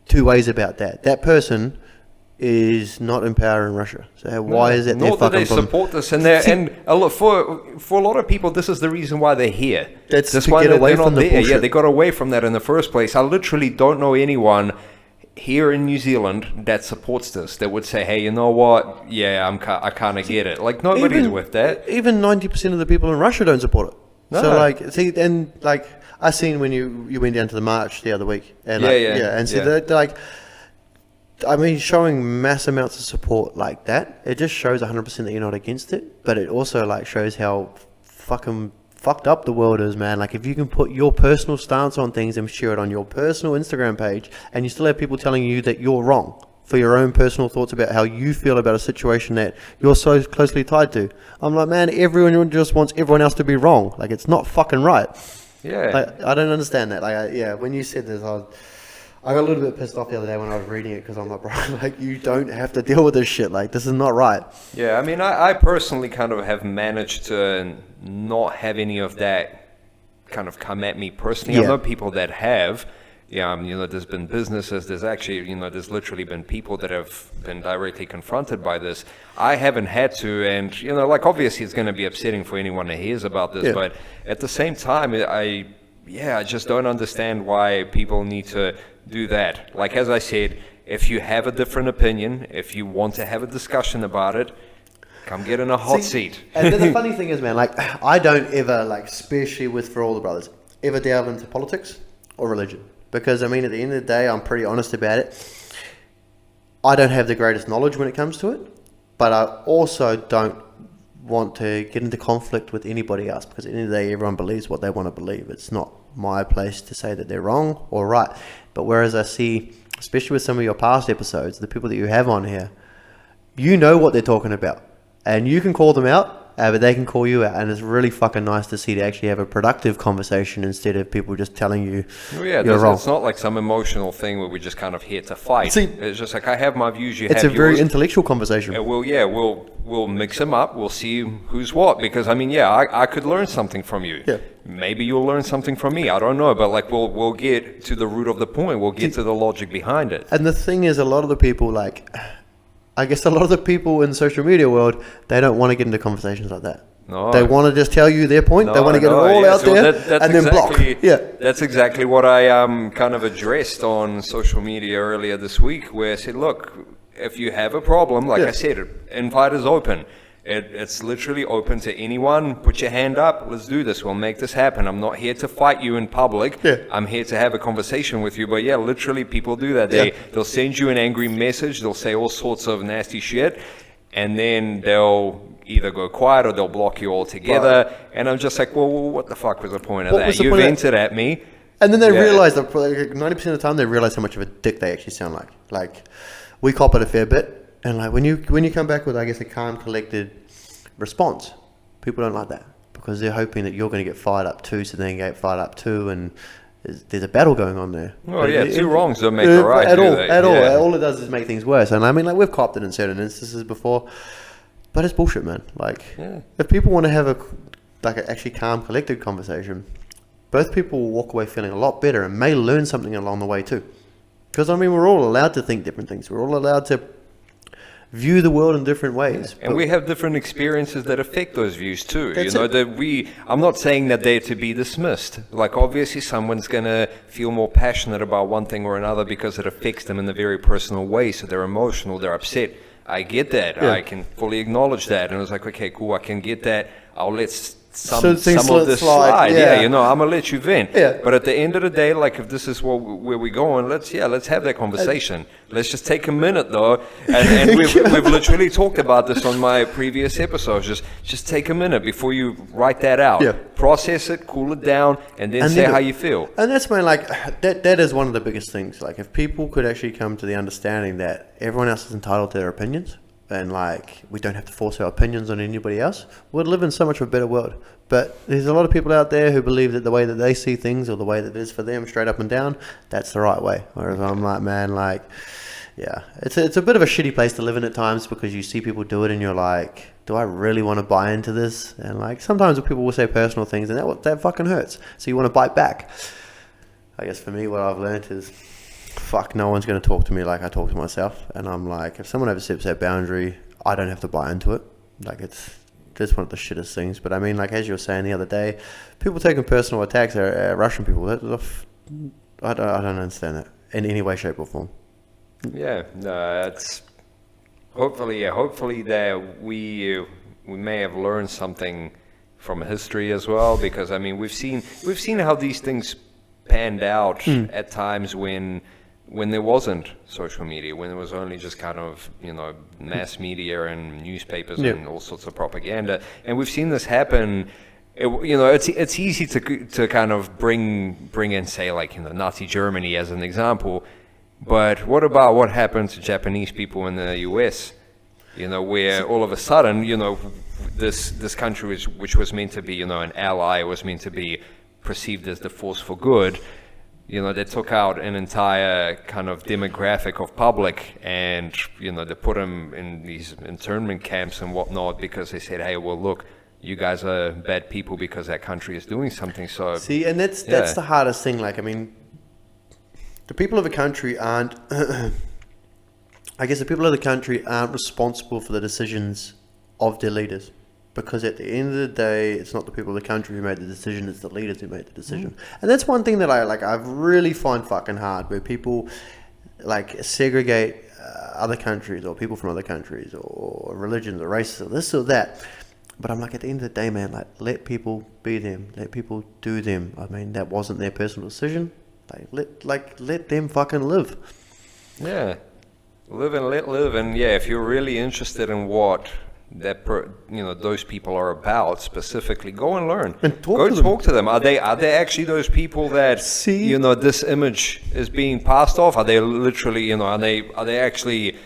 two ways about that. That person is not in power in Russia. So why is it their Nor do fucking they problem? support this, and for a lot of people, this is the reason why they're here. That's That's to why get away they're from not the there. Yeah, bullshit. they got away from that in the first place. I literally don't know anyone here in New Zealand that supports this, that would say, hey, you know what? Yeah, I kind of get it. Nobody's with that. Even 90% of the people in Russia don't support it. No. So I seen when you went down to the march the other week, and and so Yeah. showing mass amounts of support like that, it just shows 100% that you're not against it, but it also shows how fucking fucked up the world is, man. If you can put your personal stance on things and share it on your personal Instagram page, and you still have people telling you that you're wrong for your own personal thoughts about how you feel about a situation that you're so closely tied to. I'm man, everyone just wants everyone else to be wrong. It's not fucking right. Yeah. I don't understand that. When you said this, I got a little bit pissed off the other day when I was reading it, because I'm bro, you don't have to deal with this shit. This is not right. Yeah, I personally kind of have managed to not have any of that kind of come at me personally. I Yeah. know people that have. Yeah, there's been businesses, there's actually, there's literally been people that have been directly confronted by this. I haven't had to, and, obviously it's going to be upsetting for anyone that hears about this, Yeah. but at the same time, I just don't understand why people need to do that. As I said, if you have a different opinion, if you want to have a discussion about it, come get in a hot seat. And the funny thing is, man, I don't ever, especially with For All the Brothers, ever delve into politics or religion. Because, at the end of the day, I'm pretty honest about it. I don't have the greatest knowledge when it comes to it, but I also don't want to get into conflict with anybody else, because at the end of the day, everyone believes what they want to believe. It's not my place to say that they're wrong or right. But whereas I see, especially with some of your past episodes, the people that you have on here, you know what they're talking about, and you can call them out, but they can call you out, and it's really fucking nice to see to actually have a productive conversation instead of people just telling you you're wrong. It's not like some emotional thing where we're just kind of here to fight. See, it's just like, I have my views, you it's have a very yours. intellectual conversation. We'll mix them up. We'll see who's what. Because I mean, I could learn something from you. Yeah. Maybe you'll learn something from me. I don't know, but like we'll get to the root of the point. We'll get to the logic behind it. And the thing is, a lot of the people, like, I guess a lot of the people in the social media world, they don't want to get into conversations like that. No. They want to just tell you their point. They want to get it all out So there that's and then block. Yeah. That's exactly what I kind of addressed on social media earlier this week, where I said, look, if you have a problem, like I said, invite is open. It's literally open to anyone. Put your hand up. Let's do this. We'll make this happen. I'm not here to fight you in public. Yeah. I'm here to have a conversation with you. But yeah, literally people do that. They'll send you an angry message. They'll say all sorts of nasty shit. And then they'll either go quiet or they'll block you altogether. Right. And I'm just like, well, what the fuck was the point of that? You vented at me. And then they realize that 90% of the time they realize how much of a dick they actually sound like. Like, we cop it a fair bit. And like when you come back with, I guess, a calm, collected response, people don't like that because they're hoping that you're going to get fired up too, so they can get fired up too, and there's a battle going on there. Oh yeah, two wrongs don't make a right. At all. All it does is make things worse. And I mean, like, we've copped it in certain instances before, but it's bullshit, man. Like, if people want to have an actually calm, collected conversation, both people will walk away feeling a lot better and may learn something along the way too. Because I mean, we're all allowed to think different things. We're all allowed to view the world in different ways. And we have different experiences that affect those views too. I'm not saying that they're to be dismissed. Like, obviously someone's going to feel more passionate about one thing or another because it affects them in a very personal way. So they're emotional, they're upset. I get that. Yeah. I can fully acknowledge that. And I was like, okay, cool, I can get that. I'll let some of this slide. Yeah, I'm gonna let you vent. Yeah. But at the end of the day, like, if this is where we're going, let's have that conversation. Let's just take a minute though, and we've literally talked about this on my previous episodes. Just take a minute before you write that out. Yeah. Process it, cool it down, and then say how you feel. And that's when, like, that is one of the biggest things. Like, if people could actually come to the understanding that everyone else is entitled to their opinions, and like, we don't have to force our opinions on anybody else, we'd live in so much of a better world. But there's a lot of people out there who believe that the way that they see things, or the way that it is for them, straight up and down, that's the right way. Whereas I'm like, man, like, yeah, it's a bit of a shitty place to live in at times, because you see people do it and you're like, do I really want to buy into this? And like, sometimes people will say personal things, and that fucking hurts. So you want to bite back. I guess for me, what I've learned is, fuck, no one's going to talk to me like I talk to myself. And I'm like, if someone oversteps that boundary, I don't have to buy into it. Like, that's one of the shittest things. But I mean, like, as you were saying the other day, people taking personal attacks at Russian people, I don't understand that in any way, shape or form. Yeah, no, it's hopefully that we may have learned something from history as well, because I mean, we've seen how these things panned out at times when there wasn't social media, when there was only just kind of, mass media and newspapers and all sorts of propaganda. And we've seen this happen. It's easy to kind of bring in, say, like, Nazi Germany as an example. But what about what happened to Japanese people in the US? Where all of a sudden, this country which was meant to be, an ally, was meant to be perceived as the force for good. They took out an entire kind of demographic of public, and, they put them in these internment camps and whatnot, because they said, hey, well, look, you guys are bad people because that country is doing something. So see, and that's the hardest thing. Like, I mean, the people of a country aren't, I guess the people of the country aren't responsible for the decisions of their leaders. Because at the end of the day, it's not the people of the country who made the decision, it's the leaders who made the decision. And that's one thing that I really find fucking hard, where people like segregate other countries, or people from other countries, or religions, or races, or this or that. But I'm like, at the end of the day, man, like, let people be them, let people do them. I mean, that wasn't their personal decision. Let them fucking live. Yeah, live and let live. And yeah, if you're really interested in what those people are about specifically, go and learn. And Go talk to them. Are they actually those people that See? this image is being passed off? Are they literally, are they actually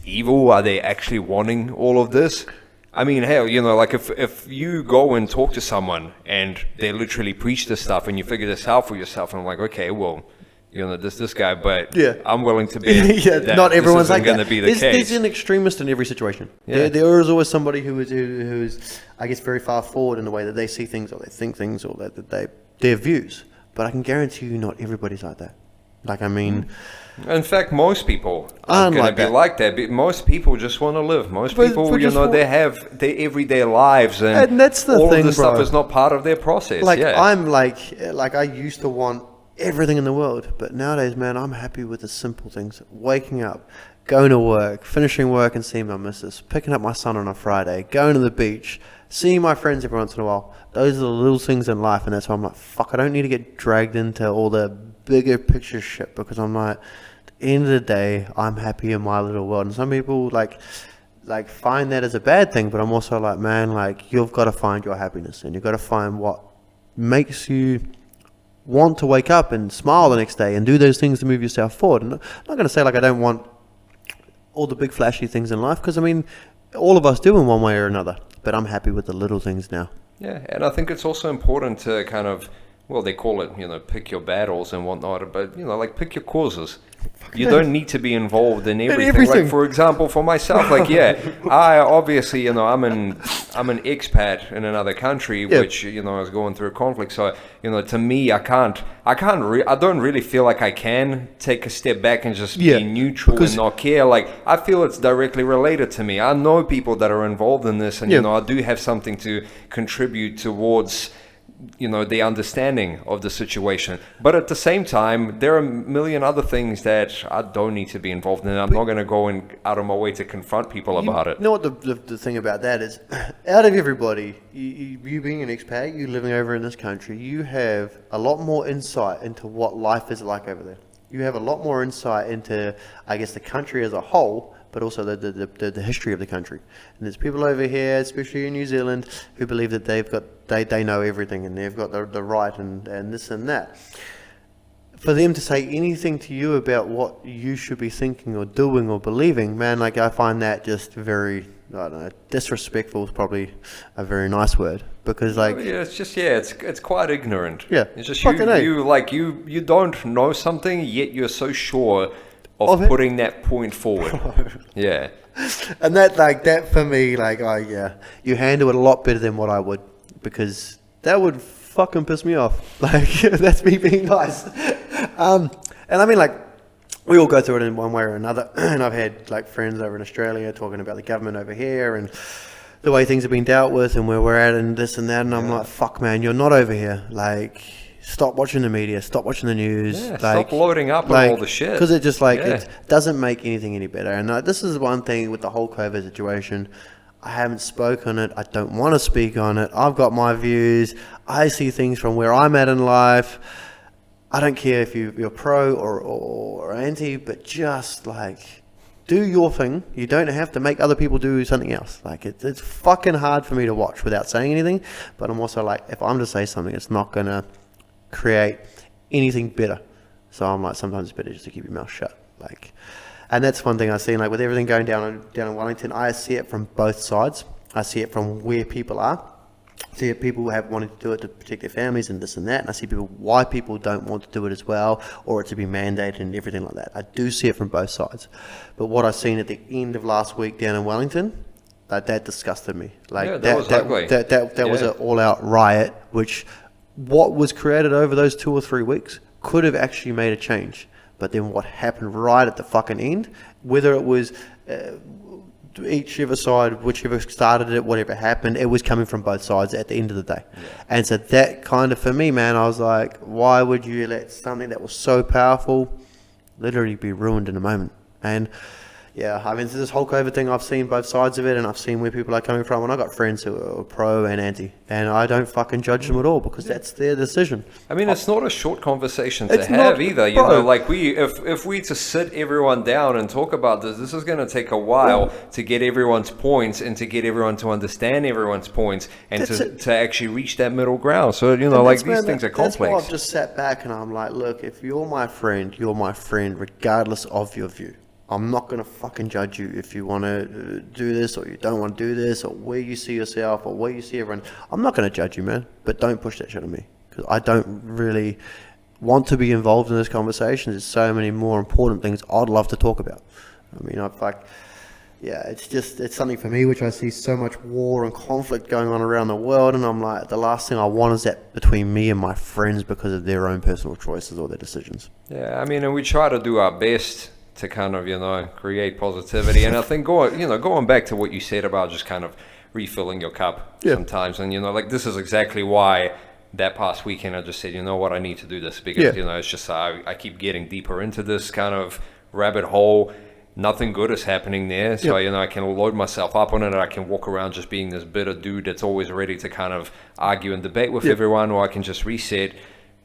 evil? Are they actually wanting all of this? I mean, hell, like if you go and talk to someone and they literally preach this stuff and you figure this out for yourself, and I'm like, okay, well, this guy, but Yeah. I'm willing to be. Yeah, that not everyone's this like isn't that. going to be the There's case. an extremist in every situation. Yeah. There is always somebody who is, I guess, very far forward in the way that they see things or they think things or that their views. But I can guarantee you, not everybody's like that. Like, I mean, In fact, most people Aren't are going like to be that. like that. Most people just want to live. Most But- people, but just they have their everyday lives, And that's the all thing, of this stuff bro. is not part of their process. like yeah. I'm like I used to want everything in the world, but nowadays, man, I'm happy with the simple things: waking up, going to work, finishing work and seeing my missus, picking up my son on a Friday, going to the beach, seeing my friends every once in a while. Those are the little things in life, and that's why I'm like, fuck, I don't need to get dragged into all the bigger picture shit, because I'm like, at the end of the day, I'm happy in my little world. And some people like find that as a bad thing, but I'm also like, man, like, you've got to find your happiness, and you've got to find what makes you want to wake up and smile the next day and do those things to move yourself forward. And I'm not going to say like I don't want all the big flashy things in life, because I mean, all of us do in one way or another, but I'm happy with the little things now. Yeah, and I think it's also important to kind of, well, they call it, pick your battles and whatnot, but, like, pick your causes. You don't need to be involved in everything. everything. Like, for example, for myself, like, yeah, I obviously, I'm an expat in another country, Yeah. which, is going through conflict. So, to me, I don't really feel like I can take a step back and just Yeah, be neutral because- and not care. Like, I feel it's directly related to me. I know people that are involved in this, and, Yeah. I do have something to contribute towards the understanding of the situation. But at the same time, there are a million other things that I don't need to be involved in. I'm not going to go out of my way to confront people about it. You know what the thing about that is, out of everybody, you being an expat, you living over in this country, you have a lot more insight into what life is like over there. You have a lot more insight into, I guess, the country as a whole, but also the history of the country. And there's people over here, especially in New Zealand, who believe that they know everything and they've got the right and this and that. For them to say anything to you about what you should be thinking or doing or believing, man, like, I find that just very, I don't know, disrespectful is probably a very nice word, because like, Yeah, it's just it's quite ignorant. Yeah, It's just fucking A. you don't know something, yet you're so sure of Of it. putting that point forward. Yeah. and that for me, like, you handle it a lot better than what I would, because that would fucking piss me off. Like, that's me being nice. And I mean, like, we all go through it in one way or another. And I've had like friends over in Australia talking about the government over here and the way things have been dealt with and where we're at and this and that. And I'm like, fuck, man, you're not over here. Like, stop watching the media, stop watching the news. Yeah, like, stop loading up on all the shit. Because it just like, Yeah. it doesn't make anything any better. And this is one thing with the whole COVID situation. I haven't spoken on it. I don't want to speak on it. I've got my views. I see things from where I'm at in life. I don't care if you're pro or anti, but just like, do your thing. You don't have to make other people do something else. Like, it's fucking hard for me to watch without saying anything. But I'm also like, if I'm to say something, it's not going to create anything better. So I'm like, sometimes it's better just to keep your mouth shut. Like, and that's one thing I've seen, like, with everything going down in Wellington, I see it from both sides. I see it from where people are. I see it, people have wanted to do it to protect their families and this and that. And I see why people don't want to do it as well, or it to be mandated and everything like that. I do see it from both sides. But what I've seen at the end of last week down in Wellington, that disgusted me. Like, Yeah, that was ugly. That was Yeah. an all-out riot, which what was created over those 2 or 3 weeks could have actually made a change. But then what happened right at the fucking end, whether it was each other side, whichever started it, whatever happened, it was coming from both sides at the end of the day. Yeah. And so that kind of, for me, man, I was like, why would you let something that was so powerful literally be ruined in a moment? And Yeah, I mean, this whole COVID thing, I've seen both sides of it, and I've seen where people are coming from, and I got friends who are pro and anti, and I don't fucking judge them at all because that's their decision. I mean, it's not a short conversation to It's have not, either. You bro. know, like if we to sit everyone down and talk about this is going to take a while to get everyone's points and to get everyone to understand everyone's points and to actually reach that middle ground. So, you know, like these things are complex. That's why I've just sat back and I'm like, look, if you're my friend regardless of your view. I'm not going to fucking judge you if you want to do this or you don't want to do this or where you see yourself or where you see everyone. I'm not going to judge you, man, but don't push that shit on me because I don't really want to be involved in this conversation. There's so many more important things I'd love to talk about. I mean, it's something for me which I see so much war and conflict going on around the world, and I'm like, the last thing I want is that between me and my friends because of their own personal choices or their decisions. Yeah, I mean, and we try to do our best to kind of, you know, create positivity. And I think going back to what you said about just kind of refilling your cup sometimes. And, you know, like this is exactly why that past weekend I just said, you know what, I need to do this because, you know, it's just I keep getting deeper into this kind of rabbit hole. Nothing good is happening there. So, you know, I can load myself up on it. I can walk around just being this bitter dude that's always ready to kind of argue and debate with everyone, or I can just reset,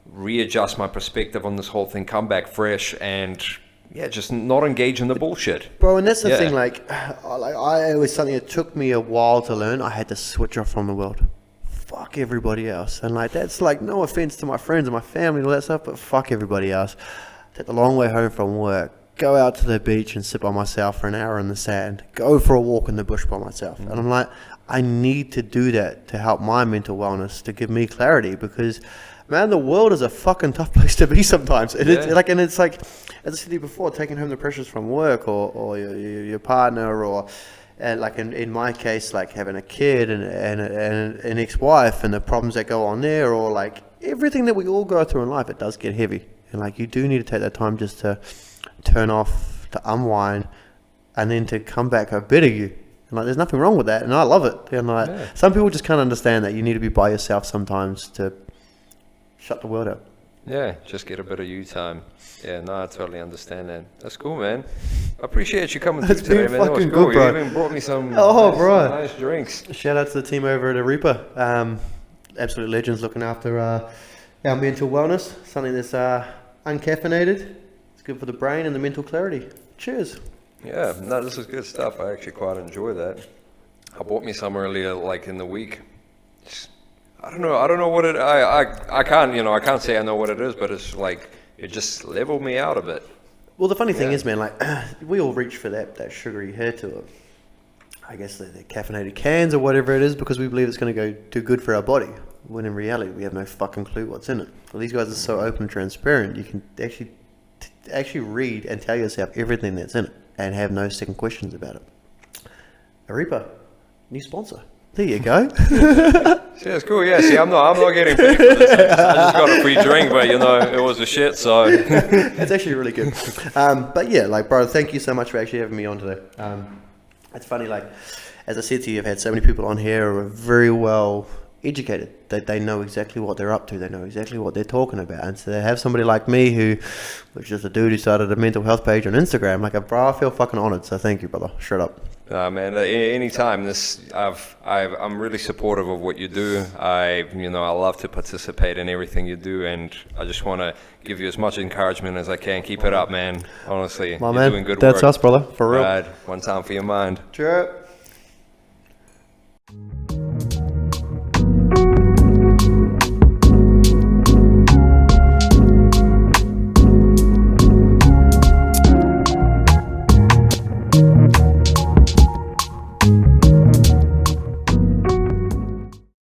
readjust my perspective on this whole thing, come back fresh and... yeah, just not engage in the bullshit. Bro, and that's the thing, it was something that took me a while to learn. I had to switch off from the world. Fuck everybody else. And like, that's like, no offense to my friends and my family and all that stuff, but fuck everybody else. Take the long way home from work. Go out to the beach and sit by myself for an hour in the sand. Go for a walk in the bush by myself. And I'm like, I need to do that to help my mental wellness, to give me clarity because... man, the world is a fucking tough place to be sometimes. And it's like, as I said to you before, taking home the pressures from work or your partner or, like in my case, like having a kid and an ex-wife and the problems that go on there, or like everything that we all go through in life, it does get heavy. And like you do need to take that time just to turn off, to unwind, and then to come back a better you. And like, there's nothing wrong with that, and I love it. And like, some people just can't understand that you need to be by yourself sometimes to shut the world out. Yeah, just get a bit of you time. Yeah, no, I totally understand that. That's cool, man. I appreciate you coming through today, man. That was cool. Good, bro. You even brought me some nice drinks. Shout out to the team over at Arepa. Absolute legends looking after our mental wellness. Something that's uncaffeinated. It's good for the brain and the mental clarity. Cheers. Yeah, no, this is good stuff. I actually quite enjoy that. I bought me some earlier, like in the week. I don't know what it. I can't say I know what it is, but it's like it just leveled me out a bit. Well, the funny thing is, man, like we all reach for that sugary hit or I guess the caffeinated cans or whatever it is because we believe it's going to go do good for our body. When in reality, we have no fucking clue what's in it. Well, these guys are so open and transparent. You can actually read and tell yourself everything that's in it and have no second questions about it. Arepa, new sponsor. There you go. Yeah, it's cool. Yeah, see, I'm not getting paid for this. I just got a free drink, but you know, it was a shit. So it's actually really good. But yeah, like, bro, thank you so much for actually having me on today. It's funny, like, as I said to you, I've had so many people on here who are very well educated. They know exactly what they're up to. They know exactly what they're talking about. And so they have somebody like me who was just a dude who started a mental health page on Instagram. Like, bro, I feel fucking honored. So thank you, brother. Straight up. Man, anytime. I'm really supportive of what you do. I love to participate in everything you do, and I just want to give you as much encouragement as I can. Keep it up, man. Honestly, you're doing good work. That's us, brother. For real. Right. One time for your mind. Sure.